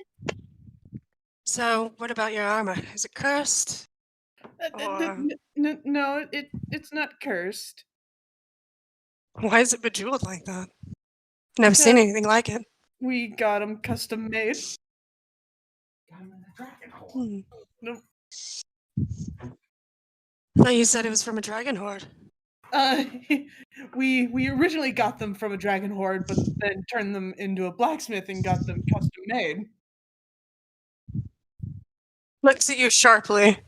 So, what about your armor? Is it cursed? Or No, it's not cursed. why is it bejeweled like that? Never seen anything like it. We got them custom made. Got him in the dragon hole. Hmm. Nope. I thought you said it was from a dragon horde. We originally got them from a dragon horde, but then turned them into a blacksmith and got them custom made. Looks at you sharply.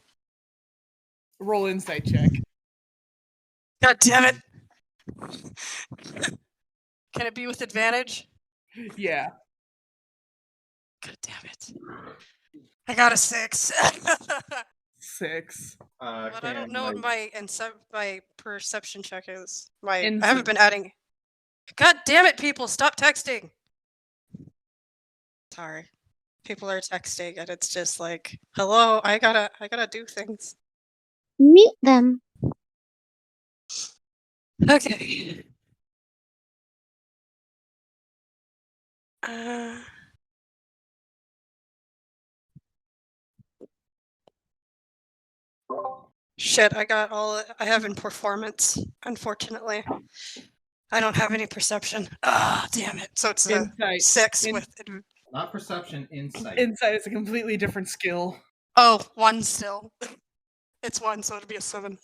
Roll insight check. God damn it! Can it be with advantage? Yeah. God damn it! I got a 6. 6. But I don't know what my perception check is. I Insight. haven't been adding. God damn it, people! Stop texting. Sorry, people are texting, and it's just like, hello. I gotta do things. Meet them. Okay. Shit, I got all I have in performance, unfortunately. I don't have any perception. Ah, damn it. So it's a Insight. 6 In- with... Not perception, insight. Insight is a completely different skill. Oh, 1 still. It's 1, so it'll be a 7.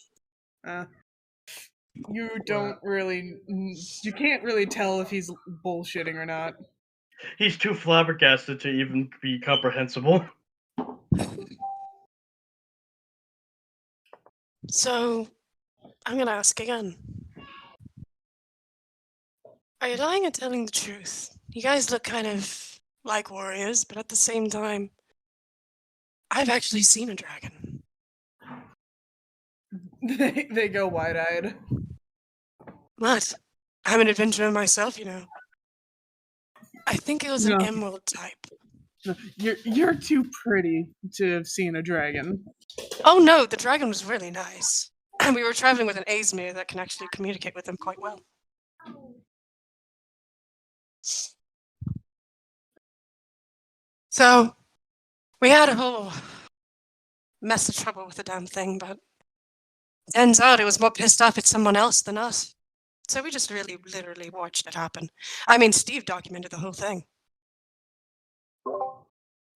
You don't really. You can't really tell if he's bullshitting or not. He's too flabbergasted to even be comprehensible. So, I'm gonna ask again. Are you lying or telling the truth? You guys look kind of like warriors, but at the same time, I've actually seen a dragon. They go wide-eyed. What? I'm an adventurer myself, you know. I think it was an No. emerald type. No, you're too pretty to have seen a dragon. Oh no, the dragon was really nice. And we were traveling with an Aesmere that can actually communicate with them quite well. So, we had a whole mess of trouble with the damn thing, but turns out it was more pissed off at someone else than us. So we just really, literally watched it happen. I mean, Steve documented the whole thing.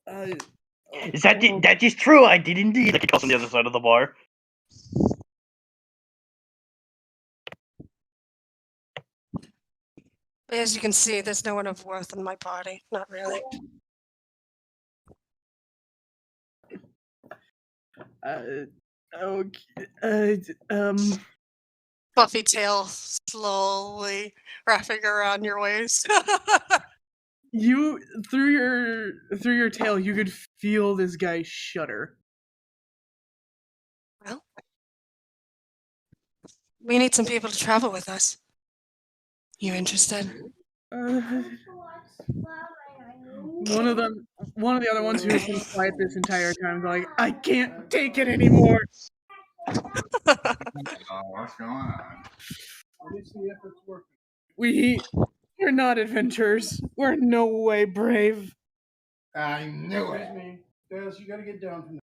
That is true. I did indeed. Like he calls on the other side of the bar. But as you can see, there's no one of worth in my party. Not really. Okay. Fluffy tail slowly wrapping around your waist. You through your tail, you could feel this guy shudder. Well, we need some people to travel with us. You interested? One of the other ones who has been quiet this entire time is like, I can't take it anymore. Oh, what's going on? Let me see if it's working. We're not adventurers. We're no way brave. I knew it. Me, Dales, you gotta get down from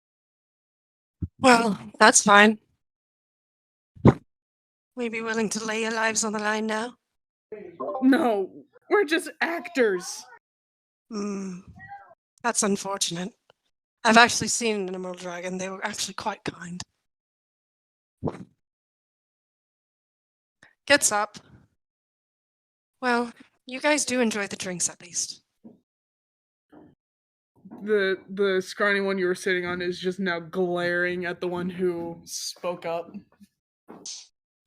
Well, that's fine. Will you be willing to lay your lives on the line now? No, we're just actors. That's unfortunate. I've actually seen an emerald dragon. They were actually quite kind. Gets up. Well, you guys do enjoy the drinks at least. The scrawny one you were sitting on is just now glaring at the one who spoke up.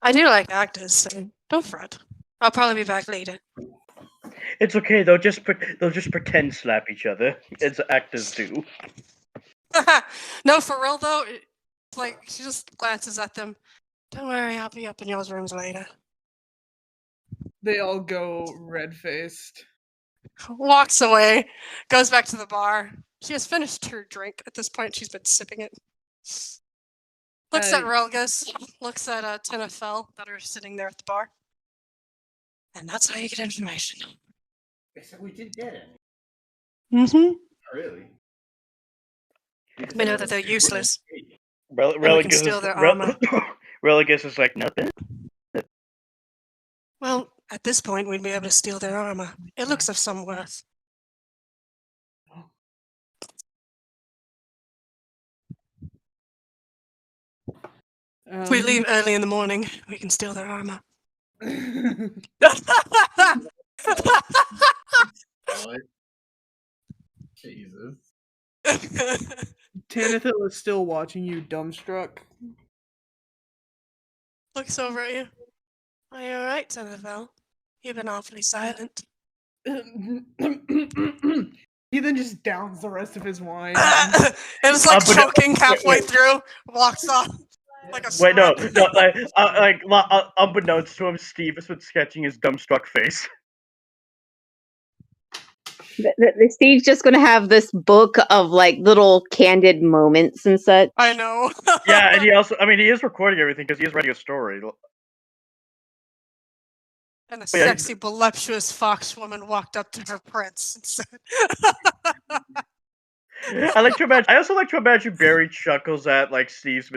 I do like actors, so don't fret. I'll probably be back later. It's okay. They'll just pretend slap each other, as actors do. No, for real though. Like she just glances at them. Don't worry, I'll be up in y'all's rooms later. They all go red-faced. Walks away, goes back to the bar. She has finished her drink. At this point, she's been sipping it. Looks at Uh, Relgus, looks at Tenafel that are sitting there at the bar. And that's how you get information. Except we did get it. Mm-hmm. Not really. We know that they're useless. Religus we can steal their armor. Religus is like, nothing. Well, at this point, we'd be able to steal their armor. It looks of some worth. If we leave early in the morning, we can steal their armor. What? Jesus. Tanithil is still watching you, dumbstruck. Looks over at you. Are you alright, Tenafel? You've been awfully silent. He then just downs the rest of his wine. And it's like But- choking halfway wait. through, walks off like a Wait, no, swan. unbeknownst to him, Steve has been sketching his dumbstruck face. The Steve's just gonna have this book of like little candid moments and such. I know. Yeah, and he also, he is recording everything because he is writing a story. And a Yeah. sexy, voluptuous fox woman walked up to her prince and said, I also like to imagine Barry chuckles at like Tenethel's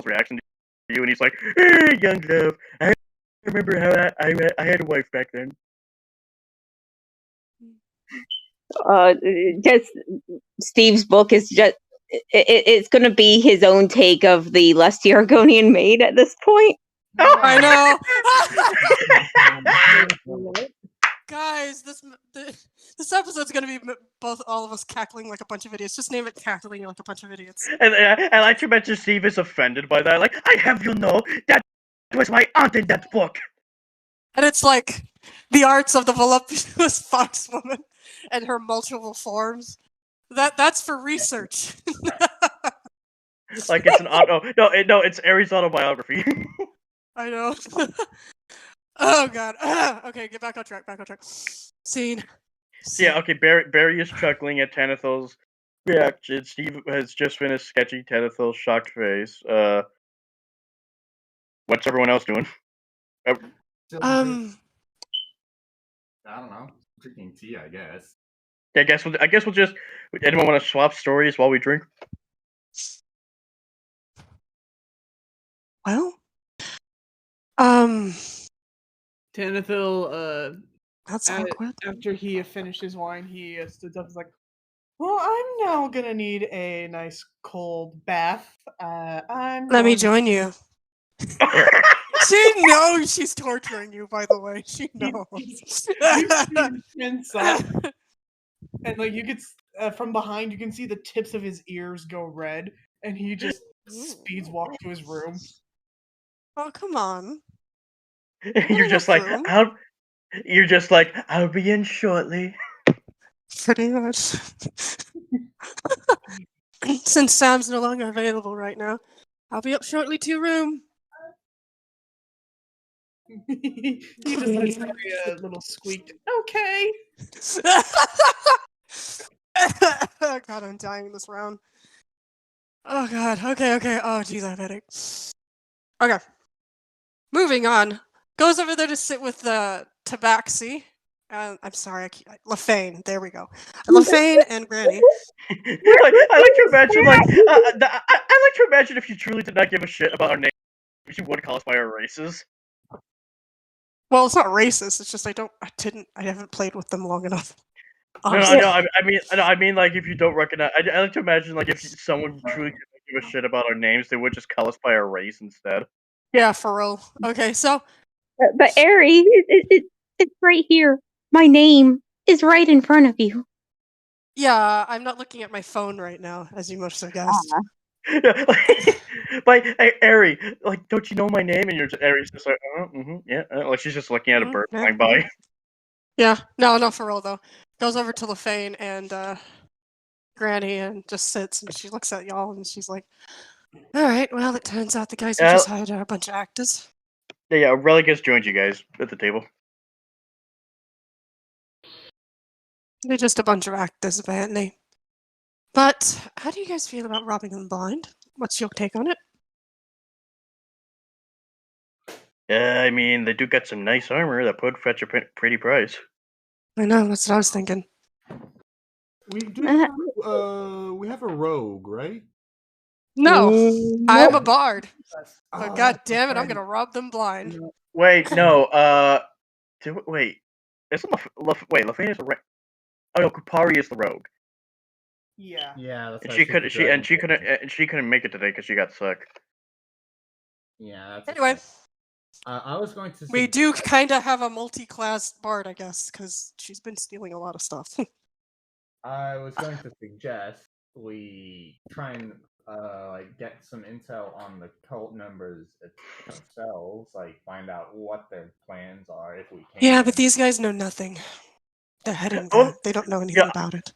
reaction to you, and he's like, "Hey, young love, I remember how I had a wife back then." Just Steve's book is just it's going to be his own take of the lusty Argonian maid at this point. I know. Guys, this episode's gonna be both all of us cackling like a bunch of idiots. Just name it cackling like a bunch of idiots. And I like to imagine Steve is offended by that. Like, I have you know that was my aunt in that book. And it's like the arts of the voluptuous fox woman and her multiple forms. That's for research. Like it's an auto. No, it's Aries' autobiography. I know. Oh god. Okay, get back on track. Scene. Yeah, okay. Barry is chuckling at Tenethel's reaction. Steve has just finished sketching Tenethel's shocked face. What's everyone else doing? Still Um. I don't know. Drinking tea, I guess. I guess we'll just. Anyone want to swap stories while we drink? Well. Tanithil, That's awkward. after he finished his wine, he stood up and was like, well, I'm now gonna need a nice cold bath. Let me join you. She knows she's torturing you, by the way. She knows. You see him tense up, and like you could from behind, you can see the tips of his ears go red, and he just speeds walk to his room. Oh, come on. You're just like, room. I'll be in shortly. Pretty much. Since Sam's no longer available right now, I'll be up shortly to your room. He just lets out a little squeaked, okay. God, I'm dying this round. Oh god, okay. Oh jeez, I have a headache. Okay. Moving on. Goes over there to sit with the Tabaxi. I'm sorry, LaFane. There we go. LaFane and Granny. I like to imagine, I like to imagine if you truly did not give a shit about our name, you would call us by our races. Well, it's not racist. It's just I haven't played with them long enough. No, I mean, like, if you don't recognize, I like to imagine, like, if someone truly didn't give a shit about our names, they would just call us by our race instead. Yeah, for real. Okay, so. But Ari, it's right here. My name is right in front of you. Yeah, I'm not looking at my phone right now, as you must have guessed. Like, hey, Ari, like, don't you know my name? And Ari's just like, yeah. Like, she's just looking at a bird flying by. Yeah, no, for real though. Goes over to LaFane and Granny and just sits and she looks at y'all and she's like, alright, well, it turns out the guys we just hired are a bunch of actors. Yeah, Religus joined you guys at the table. They're just a bunch of actors, apparently. But how do you guys feel about robbing them blind? What's your take on it? I mean, they do get some nice armor that would fetch a pretty price. I know, that's what I was thinking. We do. We have a rogue, right? No, Mm, I am nope. a bard. Oh, But god that's damn it, I'm right. gonna rob them blind. Wait, no. Wait. Isn't wait, Lafayette is a oh no, Kupari is the rogue. Yeah. Yeah, that's And right, she she's could the she and she dragon. couldn't and she couldn't make it today because she got sick. Yeah, that's Anyway, I was going to. we do kind of have a multi-class bard, I guess, because she's been stealing a lot of stuff. I was going to suggest we try and like get some intel on the cult members themselves, like find out what their plans are if we can. Yeah, but these guys know nothing. They're heading Oh, there. They don't know anything yeah. about it.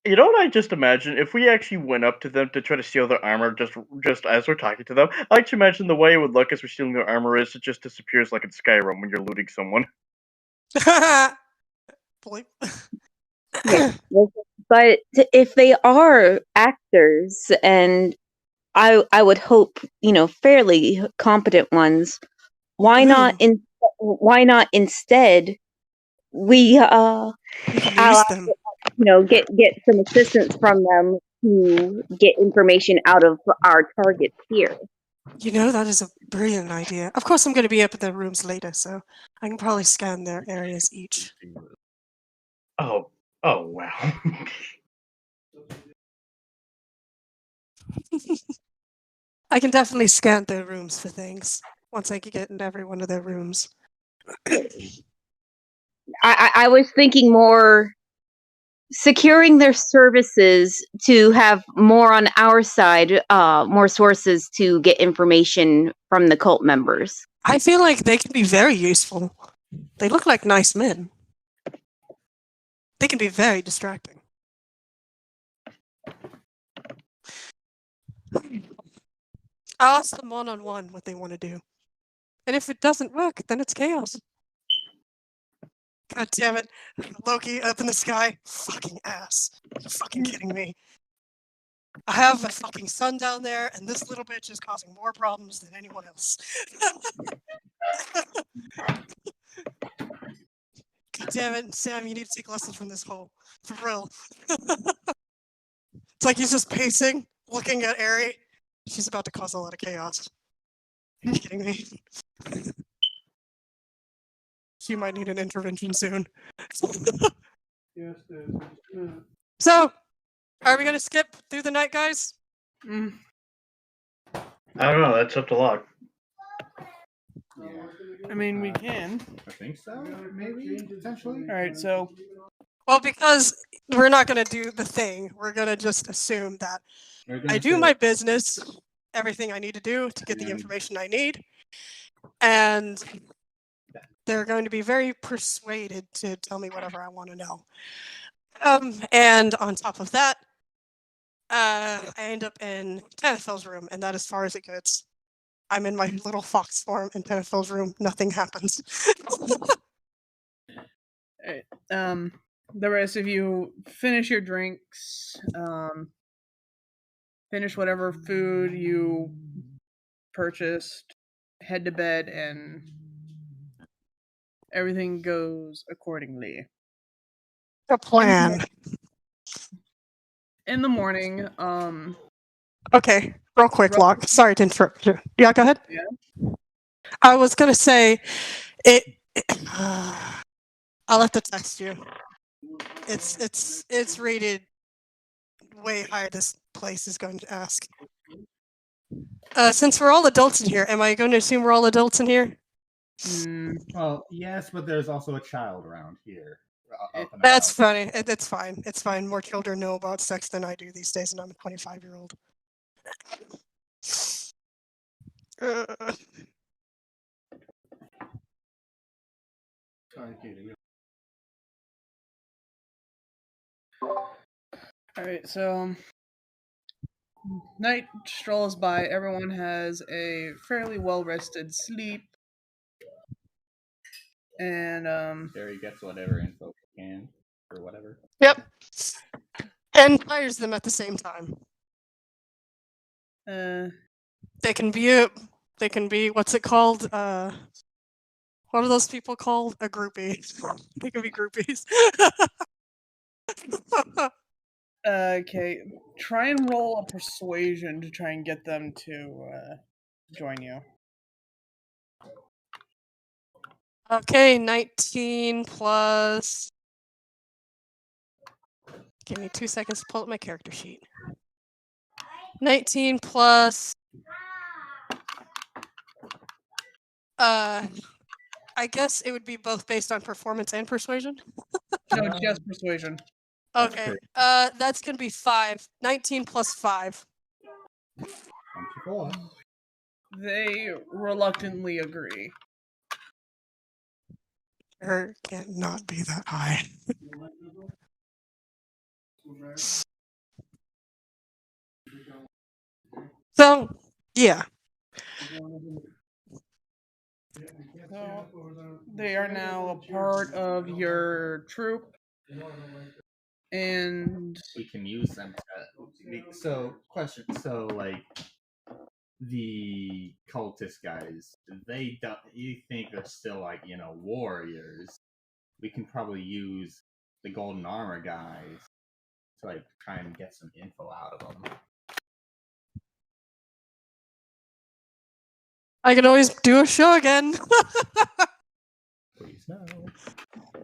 You know what I just imagined? If we actually went up to them to try to steal their armor just as we're talking to them, I like to imagine the way it would look as we're stealing their armor is it just disappears like in Skyrim when you're looting someone. Boy. Yeah. But if they are actors, and I would hope, fairly competent ones, why not instead we We can use them. get some assistance from them to get information out of our targets here. You know, that is a brilliant idea. Of course, I'm going to be up at their rooms later, so I can probably scan their areas each. Oh wow. I can definitely scan their rooms for things once I can get into every one of their rooms. I was thinking more securing their services to have more on our side, more sources to get information from the cult members. I feel like they can be very useful. They look like nice men. They can be very distracting. I'll ask them one-on-one what they want to do. And if it doesn't work, then it's chaos. God damn it. Loki up in the sky. Fucking ass. Are you fucking kidding me? I have a fucking son down there, and this little bitch is causing more problems than anyone else. God damn it, Sam, you need to take lessons from this hole. For real. It's like he's just pacing, looking at Aerie. She's about to cause a lot of chaos. Are you kidding me? She might need an intervention soon. So, are we gonna skip through the night, guys? Mm. I don't know, that's up to Locke. I mean, we can. I think so. Maybe potentially. All right, so Well, because we're not gonna do the thing, we're gonna just assume that I do my business, everything I need to do to get the information I need, and they're going to be very persuaded to tell me whatever I want to know. And on top of that, I end up in Tanithil's room, and that as far as it gets. I'm in my little fox form in Tanithil's room. Nothing happens. the rest of you finish your drinks, finish whatever food you purchased, head to bed, and everything goes accordingly. The plan. In the morning, Okay, real quick, Locke. Sorry to interrupt you. Yeah, go ahead. Yeah. I was gonna say it. I'll have to text you. It's rated way higher. This place is going to ask. Since we're all adults in here, am I going to assume we're all adults in here? Well, yes, but there's also a child around here. That's funny. It's fine. It's fine. More children know about sex than I do these days, and I'm a 25-year-old. Alright, so night strolls by. Everyone has a fairly well-rested sleep. And Barry gets whatever info he can, or whatever. Yep. and fires them at the same time. They can be what's it called? What are those people called? A groupie. They can be groupies. Okay, try and roll a persuasion to try and get them to join you. Okay, 19 plus. Give me 2 seconds to pull up my character sheet. 19 plus. I guess it would be both based on performance and persuasion. No, just persuasion. Okay. That's gonna be 5. 19 plus 5. 24. They reluctantly agree. Or can't not be that high. So, yeah. So, they are now a part of your troop, and We can use them to. So, question. So, like, the cultist guys, you think they're still, like, warriors? We can probably use the golden armor guys to, like, try and get some info out of them. I can always do a show again. Please no.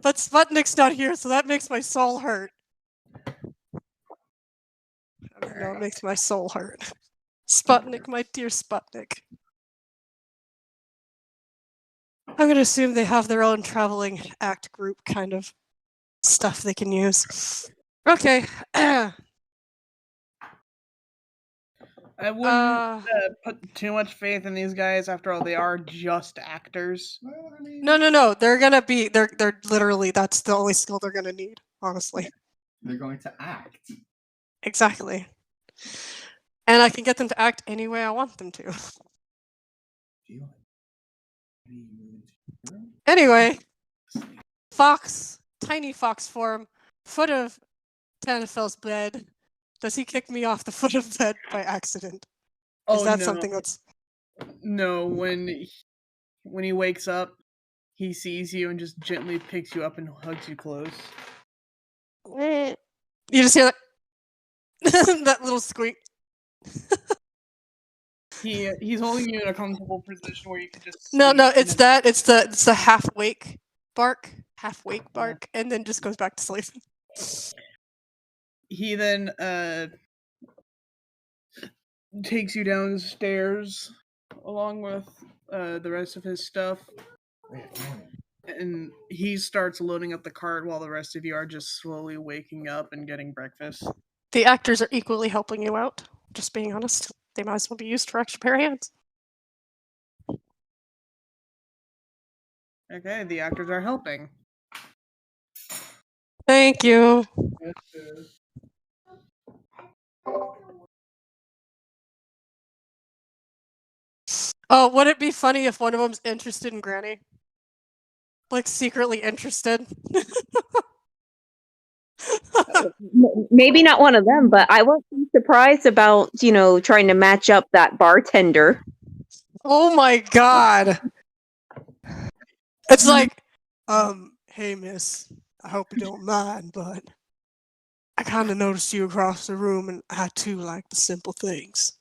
But Sputnik's not here, so that makes my soul hurt. No, it makes my soul hurt. Sputnik, my dear Sputnik. I'm gonna assume they have their own traveling act group kind of stuff they can use. Okay. I wouldn't put too much faith in these guys. After all, they are just actors. No. They're literally, that's the only skill they're gonna need, honestly. They're going to act. Exactly. And I can get them to act any way I want them to. Anyway, fox, tiny fox form, foot of Tanafel's bed. Does he kick me off the foot of bed by accident? Is that something that's... No, when he wakes up, he sees you and just gently picks you up and hugs you close. You just hear that, that little squeak. He's holding you in a comfortable position where you can just... No, it's that. It's the half-wake bark. Half-wake bark, and then just goes back to sleep. He then takes you downstairs along with the rest of his stuff, and he starts loading up the cart while the rest of you are just slowly waking up and getting breakfast. The actors are equally helping you out, just being honest. They might as well be used for extra pair of hands. Okay, the actors are helping. Thank you. Oh, would it be funny if one of them's interested in Granny? Like, secretly interested? Maybe not one of them, but I won't be surprised about, trying to match up that bartender. Oh my god! It's like, hey miss, I hope you don't mind, but I kind of noticed you across the room, and I too like the simple things.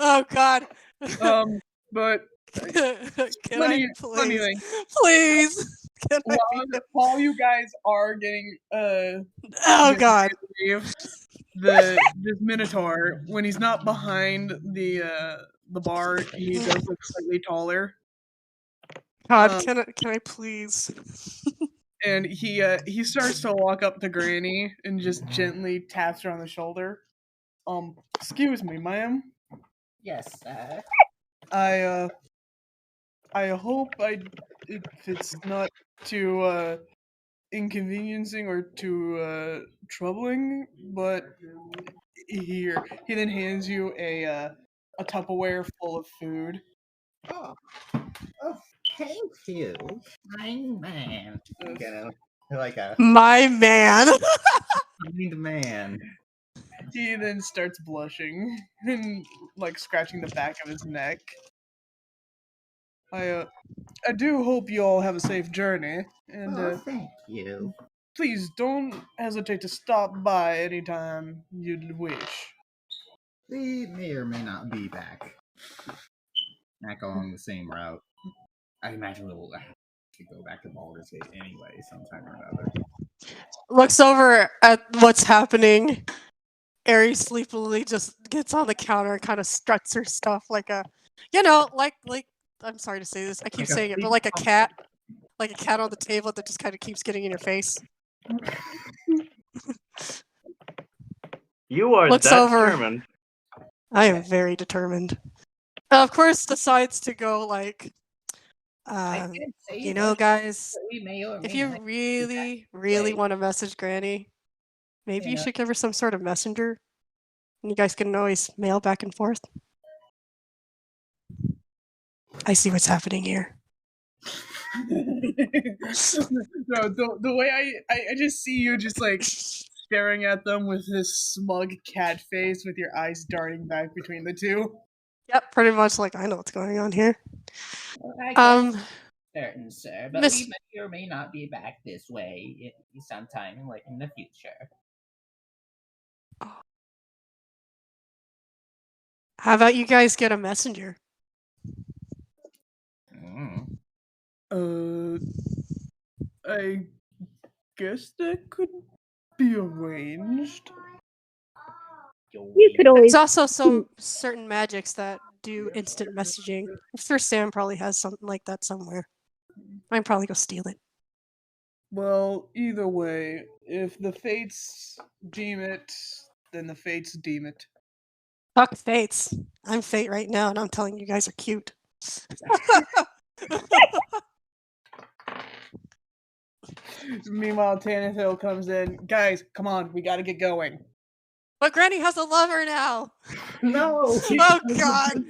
Oh god. But Can funny I thing. Please? Can I while you guys are getting oh god. This Minotaur, when he's not behind the bar, he does look slightly taller. God, can I please? And he starts to walk up to Granny and just gently taps her on the shoulder. Excuse me, ma'am. Yes, sir. I hope if it's not too inconveniencing or too troubling, but here he then hands you a Tupperware full of food. Oh. Thank you, my man. Like a My man. kind man. He then starts blushing and like scratching the back of his neck. I do hope you all have a safe journey, and Thank you. please don't hesitate to stop by anytime you'd wish. We may or may not be back along the same route. I imagine we'll have to go back to Baldur's Gate anyway, sometime or another. Looks over at what's happening. Aerie sleepily just gets on the counter and kind of struts her stuff like a, like I'm sorry to say this, I keep Like a saying it, but sleep like a cat on the table that just kind of keeps getting in your face. You are Looks that over. determined. I am very determined. Of course, decides to go like, guys, if you really, really want to message Granny, maybe you should give her some sort of messenger. And you guys can always mail back and forth. I see what's happening here. No, the way I just see you just like staring at them with this smug cat face with your eyes darting back between the two. Yep, pretty much like I know what's going on here. Certain, sir, but Miss- we may or may not be back this way sometime like in the future. How about you guys get a messenger? I guess that could be arranged. You could always There's also some certain magics that do instant messaging. I'm sure Sam probably has something like that somewhere. I can probably go steal it. Well, either way, if the fates deem it, then the fates deem it. Fuck fates. I'm fate right now, and I'm telling you guys are cute. Meanwhile, Tanithil comes in. Guys, come on, we gotta get going. But Granny has a lover now. No! Oh God!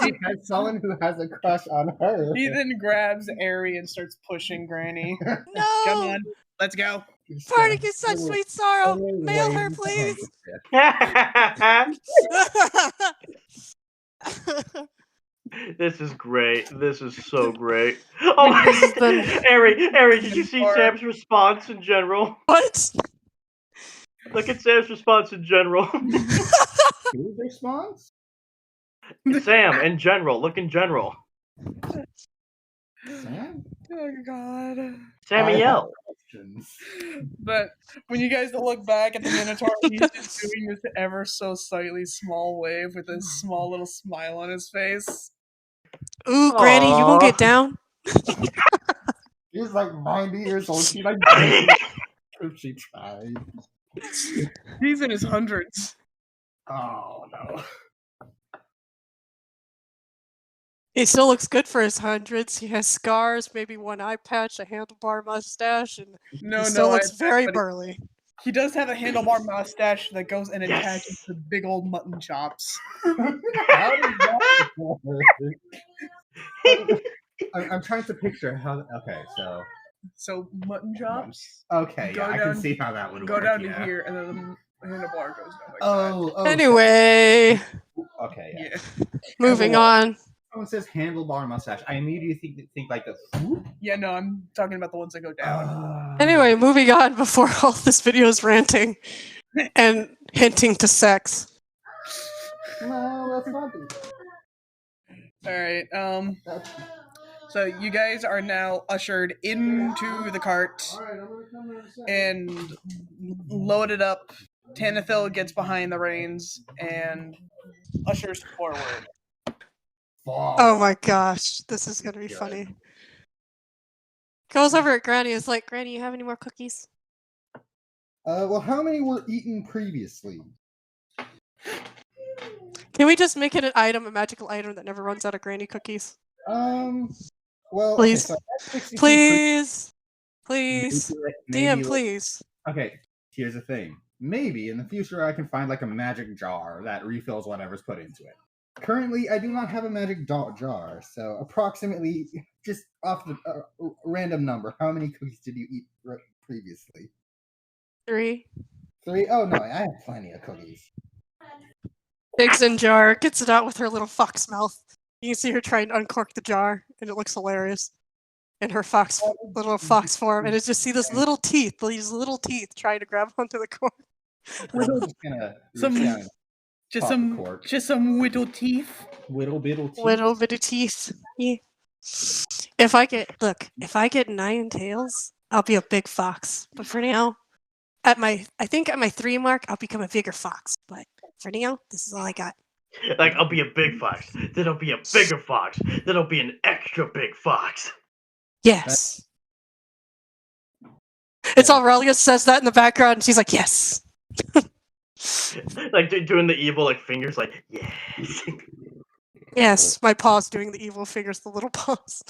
She has someone who has a crush on her. He then grabs Aerie and starts pushing Granny. Come No! on, let's go. Parting is such sweet sorrow. Mail her, please. This is great. This is so great. Oh, Ari, did you see Sam's response in general? What? Look at Sam's response in general. Whose response? Sam, in general. Look in general. Sam? Oh God. Samuel. But when you guys look back at the Minotaur, he's just doing this ever so slightly small wave with a small little smile on his face. Ooh, Granny, you won't get down. He's like 90 years old. She like she tried. He's in his hundreds. Oh no. He still looks good for his hundreds. He has scars, maybe one eye patch, a handlebar mustache, and he still looks very burly. He does have a handlebar mustache that goes and attaches to big old mutton chops. How does that work? I'm trying to picture how. Okay, so mutton chops. Okay, yeah, I can see how that would go work. Go down to here, and then the handlebar goes down like that. Oh. Anyway. Okay. Yeah. Moving on. Someone says handlebar mustache. I immediately think like the. Yeah, no, I'm talking about the ones that go down. Anyway, moving on before all this video is ranting and hinting to sex. No, that's not. All right. So you guys are now ushered into the cart and loaded up. Tanithil gets behind the reins and ushers forward. Oh my gosh, this is gonna be funny. Goes over at Granny, is like, Granny, you have any more cookies? Well, how many were eaten previously? Can we just make it an item, a magical item that never runs out of Granny cookies? Well, please, okay, so please, please, maybe DM, please. Okay, here's the thing. Maybe in the future I can find like a magic jar that refills whatever's put into it. Currently, I do not have a magic jar, so approximately, just off the random number, how many cookies did you eat previously? 3. 3? Oh no, I have plenty of cookies. Digs in jar, gets it out with her little fox mouth. You can see her trying to uncork the jar, and it looks hilarious. In her little fox form, and it's just see these little teeth trying to grab onto the cork. I'm just gonna Some- reach down and Just pop the some, cork. just some whittle teeth. Whittle biddle teeth. Little bit of teeth. Yeah. If I get 9 tails, I'll be a big fox. But for now, I think at my 3 mark, I'll become a bigger fox. But for now, this is all I got. Like, I'll be a big fox, then I'll be a bigger fox, then I'll be an extra big fox. Yes. It's Aurelia says that in the background, and she's like, yes. Like, doing the evil, like, fingers, like, yes. Yes, my paws doing the evil fingers, the little paws.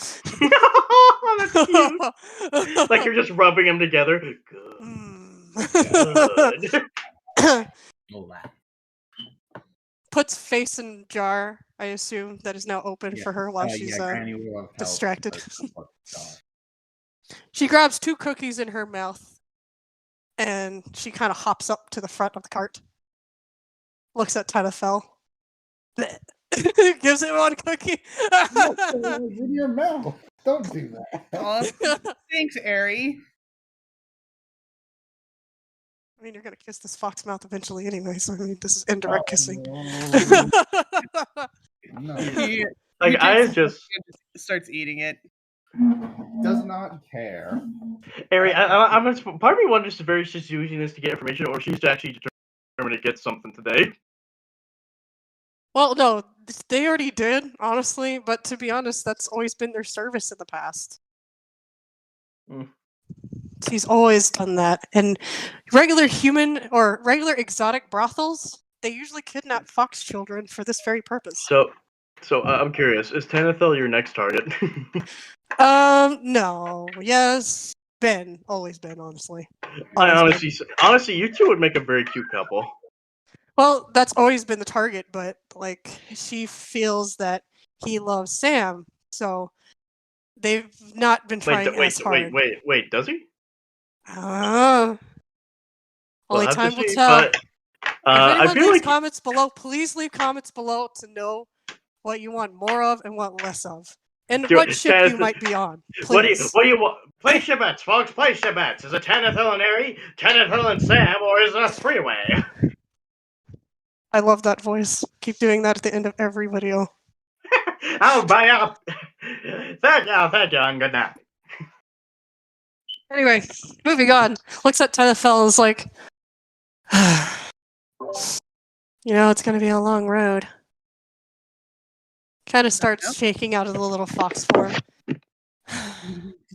That's cute. Like, you're just rubbing them together. Good. Good. Puts face in jar, I assume, that is now open for her while she's Granny will help distracted. her. She grabs 2 cookies in her mouth, and she kind of hops up to the front of the cart. Looks at Tenafel. Gives him 1 cookie. In your mouth. Don't do that. Aw, thanks, Ari. I mean, you're gonna kiss this fox mouth eventually anyway, so I mean, this is indirect kissing. No. He Like, I just... starts eating it. Does not care. Ari, I'm just, part of me wonders if Ari's just using this to get information, or she's actually determined to get something today. Well, no, they already did, honestly, but to be honest, that's always been their service in the past. She's always done that. And regular human or regular exotic brothels, they usually kidnap fox children for this very purpose. So I'm curious, is Tanathel your next target? No. Yes. Always been, honestly. Honestly, you two would make a very cute couple. Well, that's always been the target, but like she feels that he loves Sam, so they've not been trying as hard. Wait, does he? Only time will tell. If I anyone feel leaves like comments below, please leave comments below to know what you want more of and what less of. And what ship you might be on. Please. What do you want? Play ship bets, folks. Play ship bets. Is it Tanathel and Ari, Tanathel and Sam, or is it a 3-way? I love that voice. Keep doing that at the end of every video. Oh, bye. Thank you, and good night. Anyway, moving on. Looks at Tenafel and is like, it's going to be a long road. Kind of starts shaking out of the little fox form.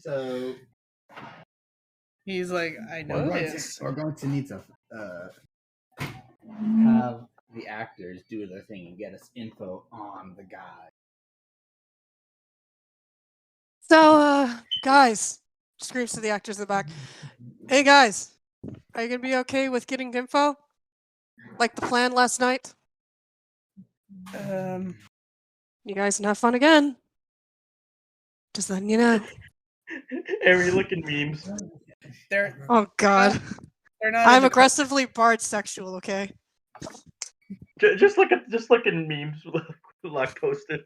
So he's like, I know this. We're going to need to have the actors do their thing and get us info on the guy. So, guys, screams to the actors in the back. Hey, guys, are you going to be okay with getting info? Like the plan last night? You guys can have fun again. Just letting you know. Ari looking memes. Oh, God. They're not I'm aggressively barred sexual, okay? Just look in memes. Like posted.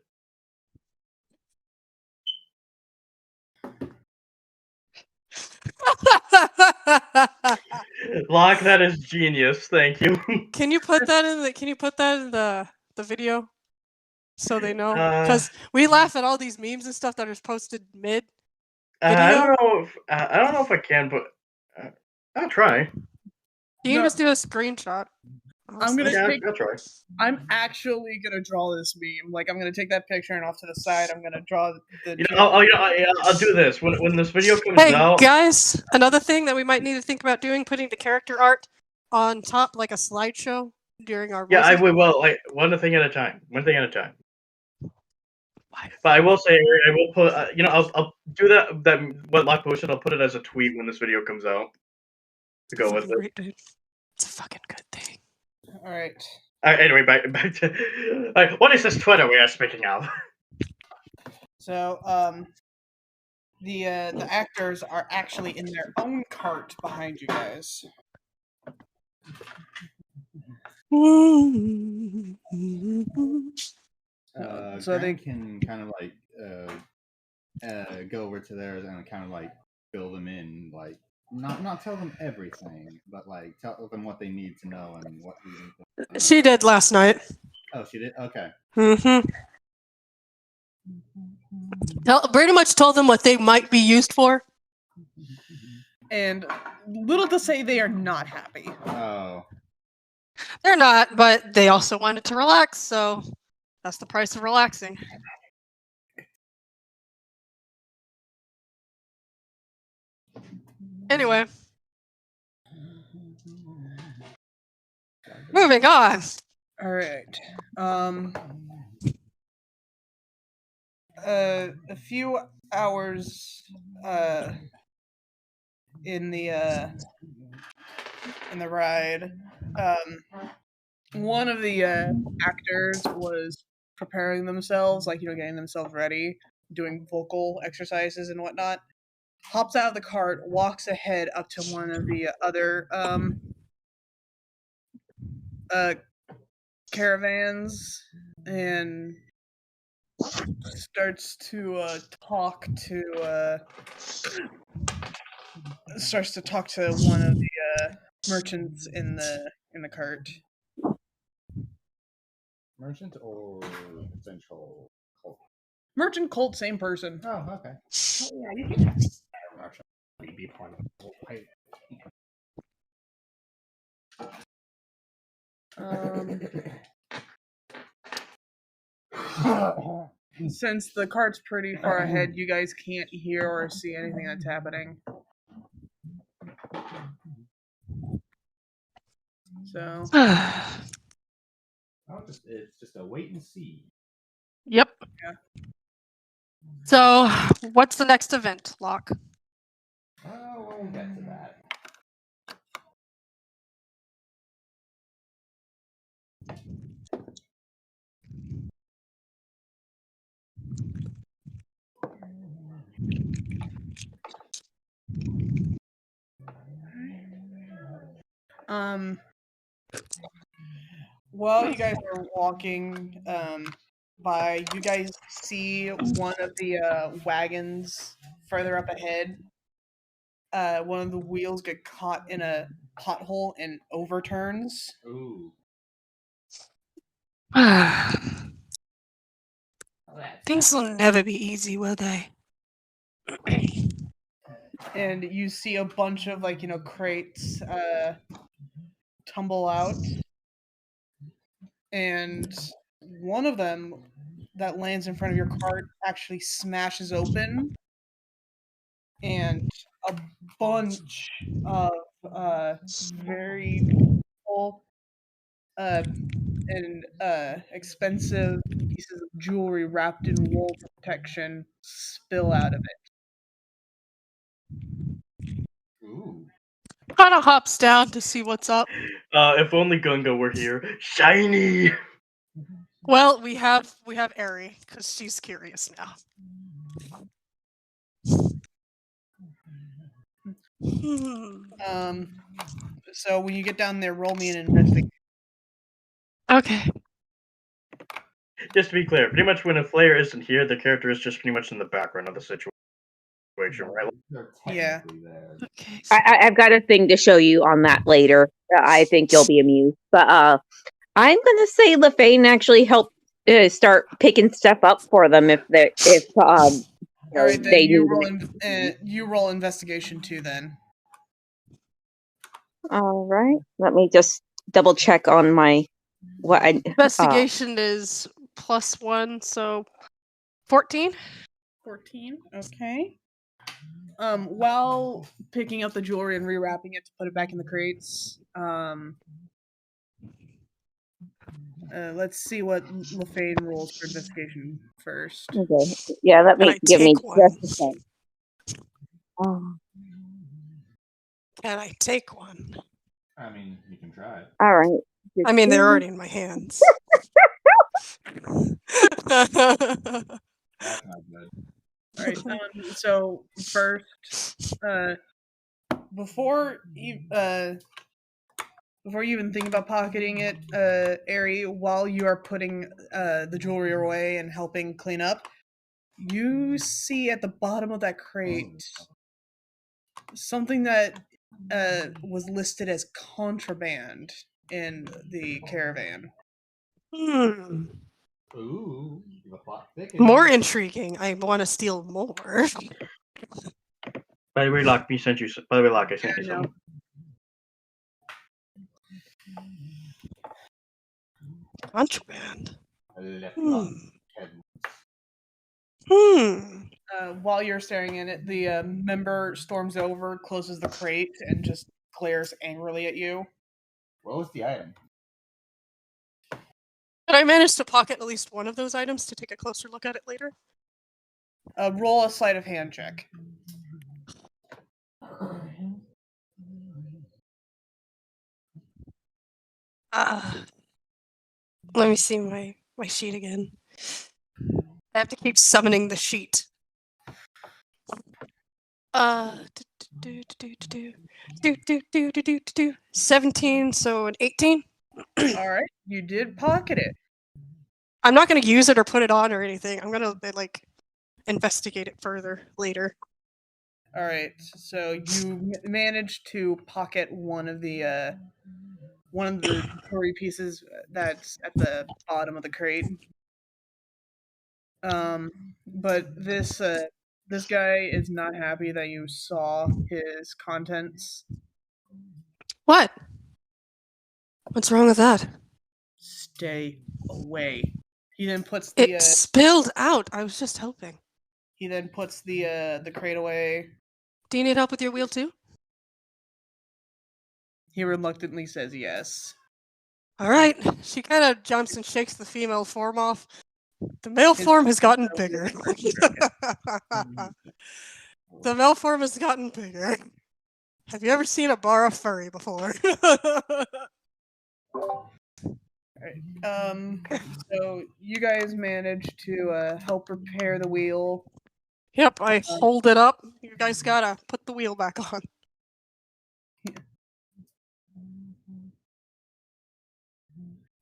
Locke, that is genius. Thank you. Can you put that in the video so they know? Because we laugh at all these memes and stuff that are posted mid. I don't know if I can, but I'll try. You can just do a screenshot. I'm I'll try. I'm actually gonna draw this meme. Like, I'm gonna take that picture and off to the side, I'm gonna draw the. I'll do this when this video comes out. Hey guys, another thing that we might need to think about doing: putting the character art on top, like a slideshow during our. Yeah, I will. Well, like one thing at a time. But I will say, I will put. I'll do that. What Locke posted, I'll put it as a tweet when this video comes out. To go with it. It's a fucking good thing. All right. Anyway, back to what is this Twitter we are speaking of? So, the actors are actually in their own cart behind you guys. So they can kind of like go over to theirs and kind of like fill them in, like not tell them everything, but like tell them what they need to know and what we need to know. She did last night. Oh, she did. Okay. Pretty much told them what they might be used for. And little to say they are not happy. Oh. They're not, but they also wanted to relax, so that's the price of relaxing. Anyway. Moving on. All right. A few hours in the ride, one of the actors was preparing themselves, like, getting themselves ready, doing vocal exercises and whatnot. Hops out of the cart, walks ahead up to one of the other caravans, and starts to talk to one of the merchants in the cart. Merchant or potential cult? Merchant, cult, same person. Oh, okay. Oh, yeah, you can just merchant. Be part of the whole Since the cart's pretty far ahead, you guys can't hear or see anything that's happening. So it's just a wait and see. Yep. Yeah. So, what's the next event, Locke? Oh, we'll get to that. While you guys are walking by, you guys see one of the wagons further up ahead. One of the wheels get caught in a pothole and overturns. Ooh. Things will never be easy, will they? And you see a bunch of crates tumble out, and one of them that lands in front of your cart actually smashes open, and a bunch of very beautiful and expensive pieces of jewelry wrapped in wool protection spill out of it. Ooh. Kind of hops down to see what's up. If only Gunga were here. Shiny! Well, we have Eri, because she's curious now. So when you get down there, roll me an investigation. Okay. Just to be clear, pretty much when a player isn't here, the character is just pretty much in the background of the situation, right? Yeah. Okay. I've got a thing to show you on that later. I think you'll be amused. But I'm going to say LaFane actually helped start picking stuff up for them if All right, then they you roll investigation too. Then. All right. Let me just double check on my Investigation is +1, so 14. 14. Okay. While picking up the jewelry and rewrapping it to put it back in the crates, let's see what LaFane rolls for investigation first. Okay. Yeah, give me just a second. Can I take one? I mean, you can try it. All right. I mean, they're already in my hands. That's not good. All right. So first, before you even think about pocketing it, Ari, while you are putting the jewelry away and helping clean up, you see at the bottom of that crate something that was listed as contraband in the caravan. Ooh, the plot thickens. More intriguing. I want to steal more. By the way, Locke, I sent you No. some. Contraband. Left Hmm. lung, Kevin. While you're staring in it, the member storms over, closes the crate, and just glares angrily at you. What was the item? Did I manage to pocket at least one of those items to take a closer look at it later? Roll a sleight of hand check. Let me see my sheet again. I have to keep summoning the sheet. 17, so an 18. All right, you did pocket it. I'm not going to use it or put it on or anything. I'm going to investigate it further later. All right, so you managed to pocket one of the jewelry pieces that's at the bottom of the crate. But this guy is not happy that you saw his contents. What? What's wrong with that? Stay away. He then puts the It spilled out. I was just hoping. he then puts the crate away. Do you need help with your wheel too? He reluctantly says yes. All right. She kind of jumps and shakes the female form off. The male form has gotten bigger. The male form has gotten bigger. Have you ever seen a bar of furry before? So you guys managed to help repair the wheel. Yep, I hold it up. You guys gotta put the wheel back on.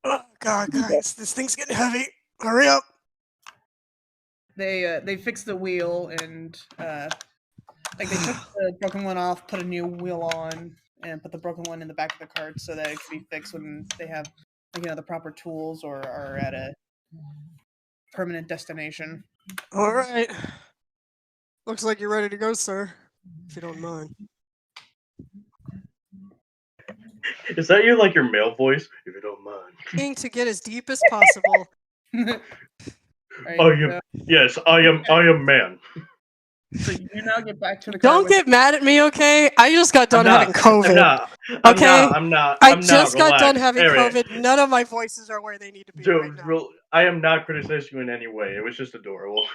Oh God, guys, this thing's getting heavy. Hurry up! They fixed the wheel and they took the broken one off, put a new wheel on, and put the broken one in the back of the cart so that it could be fixed when they have the proper tools or are at a permanent destination. All right. Looks like you're ready to go, sir. If you don't mind. Is that your male voice? If you don't mind. Aiming to get as deep as possible. Right, Yes, I am man. So you now get back to the car. Don't get mad at me, okay? I just got done having COVID. I'm not. I just got done having Eric, COVID. None of my voices are where they need to be right now. I am not criticizing you in any way. It was just adorable.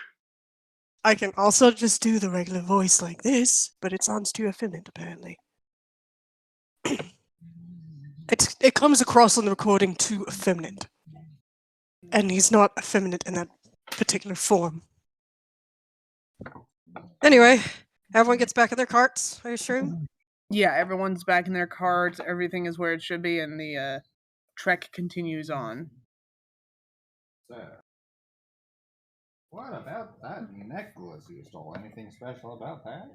I can also just do the regular voice like this, but it sounds too effeminate, apparently. It comes across on the recording too effeminate. And he's not effeminate in that particular form. Anyway, everyone gets back in their carts, I assume? Yeah, everyone's back in their carts. Everything is where it should be, and the trek continues on. So, what about that necklace you stole? Anything special about that?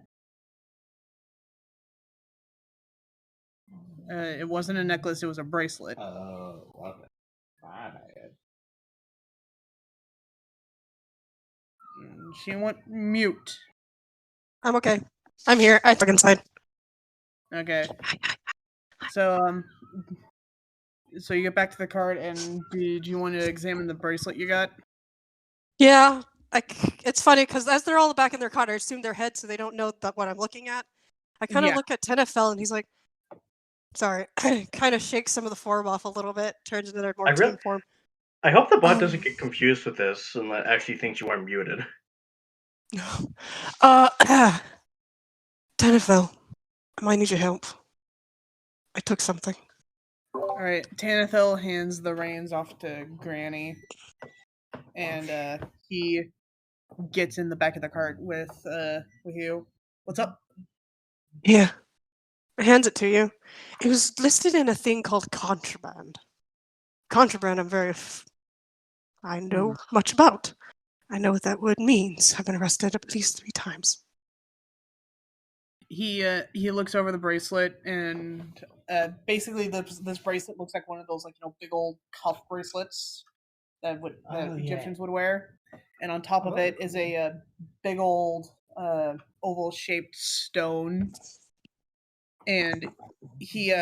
It wasn't a necklace, it was a bracelet. Oh, okay. My bad. She went mute. I'm okay. I'm here. I took inside. Okay. So you get back to the cart, and did you want to examine the bracelet you got? Yeah. It's funny, because as they're all back in their cart, I assume their head so they don't know what I'm looking at. I kind of look at Tenefel, and he's like, sorry, kind of shakes some of the form off a little bit, turns into their more team form. I hope the bot doesn't get confused with this and actually thinks you are muted. Tenefel, I might need your help. I took something. All right, Tanithil hands the reins off to Granny, and he gets in the back of the cart with you. What's up? Yeah. I hands it to you. It was listed in a thing called contraband. Contraband I know much about. I know what that word means. I've been arrested at least 3 times. He looks over the bracelet, and basically this bracelet looks like one of those big old cuff bracelets that Egyptians would wear, and on top of it is a big old oval shaped stone, and he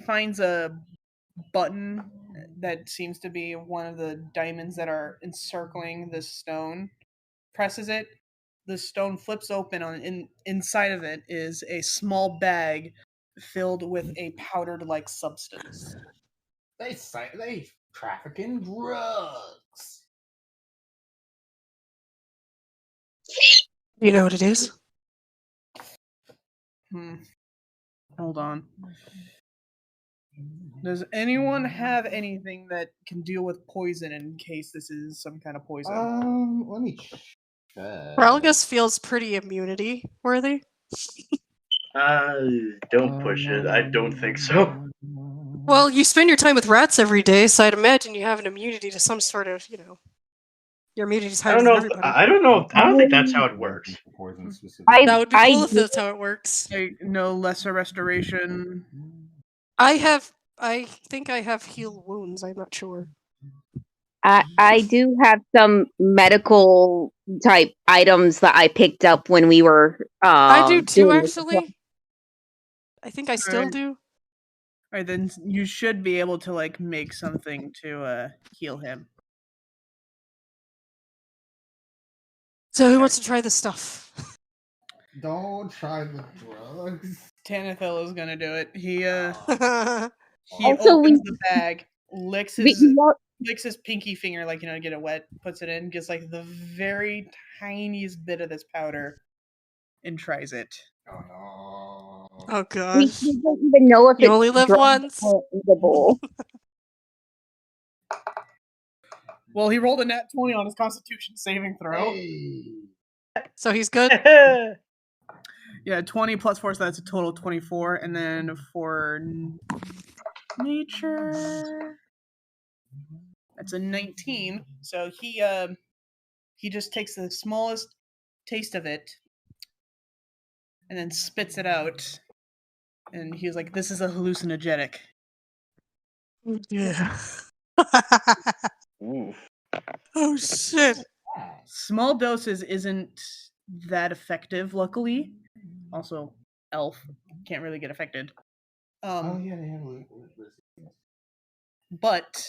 finds a button that seems to be one of the diamonds that are encircling this stone, presses it, the stone flips open, inside of it is a small bag filled with a powdered like substance. They trafficking drugs. You know what it is? Hold on. Does anyone have anything that can deal with poison in case this is some kind of poison? Let me check. Relgus feels pretty immunity worthy. Don't push it. I don't think so. Well, you spend your time with rats every day, so I'd imagine you have an immunity to some sort of, your immunity is I higher don't than know. everybody. I don't know. I don't think that's how it works. That would be cool if that's how it works. No lesser restoration. I think I have heal wounds. I'm not sure. I do have some medical type items that I picked up when we were. I do too, doing- actually. I think I still Alright. do. All right, then you should be able to make something to heal him. So who wants to try this stuff? Don't try the drugs. Tanithil is gonna do it. He Also, opens the bag, licks we- his we- licks his pinky finger, to get it wet, puts it in, gets the very tiniest bit of this powder, and tries it. Oh no. Oh we gosh. don't even know if You it's only live drugs once. or edible. Well, he rolled a nat 20 on his Constitution saving throw. Hey. So he's good. Yeah, 20 plus 4, so that's a total of 24. And then for nature, that's a 19. So he just takes the smallest taste of it and then spits it out. And he was like, "This is a hallucinogenic." Yeah. Ooh. Oh shit. Small doses isn't that effective, luckily. Also, elf can't really get affected. Oh yeah, they have resistance. But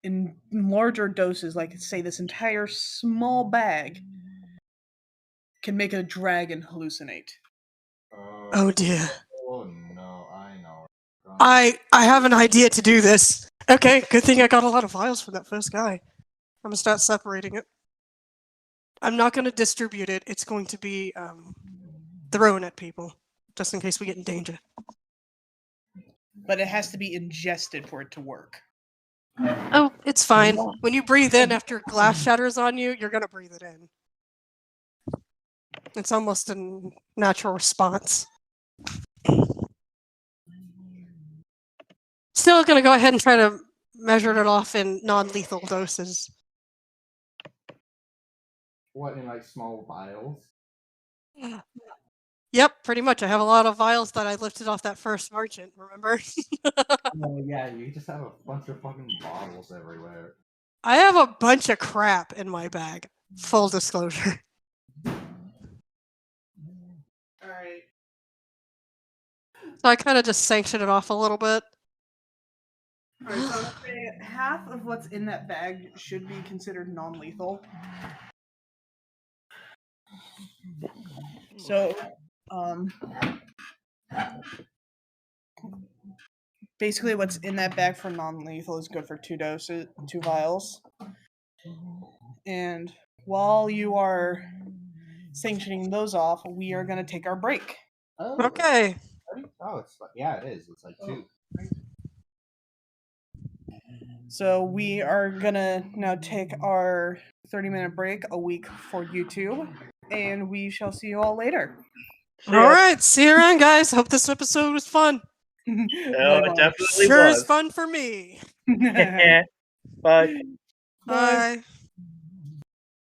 in larger doses, like say this entire small bag, can make a dragon hallucinate. Oh dear. Oh no, I know. I have an idea to do this. Okay, good thing I got a lot of vials from that first guy. I'm gonna start separating it. I'm not gonna distribute it. It's going to be thrown at people, just in case we get in danger. But it has to be ingested for it to work. Oh, it's fine. When you breathe in after glass shatters on you, you're gonna breathe it in. It's almost a natural response. Still gonna go ahead and try to measure it off in non-lethal doses. What, in small vials? Yep, pretty much. I have a lot of vials that I lifted off that first merchant, remember? Oh yeah, you just have a bunch of fucking bottles everywhere. I have a bunch of crap in my bag. Full disclosure. Alright. So I kind of just sanctioned it off a little bit. Alright, so I would say half of what's in that bag should be considered non-lethal. So, basically what's in that bag for non-lethal is good for 2 vials. And while you are sanctioning those off, we are going to take our break. Oh, Okay. oh, it's yeah, it is. It's 2. So we are gonna now take our 30-minute break a week for YouTube, and we shall see you all later. See ya. All right, see you around, guys. Hope this episode was fun. It definitely Sure was. is fun for me. Bye. Bye. Bye.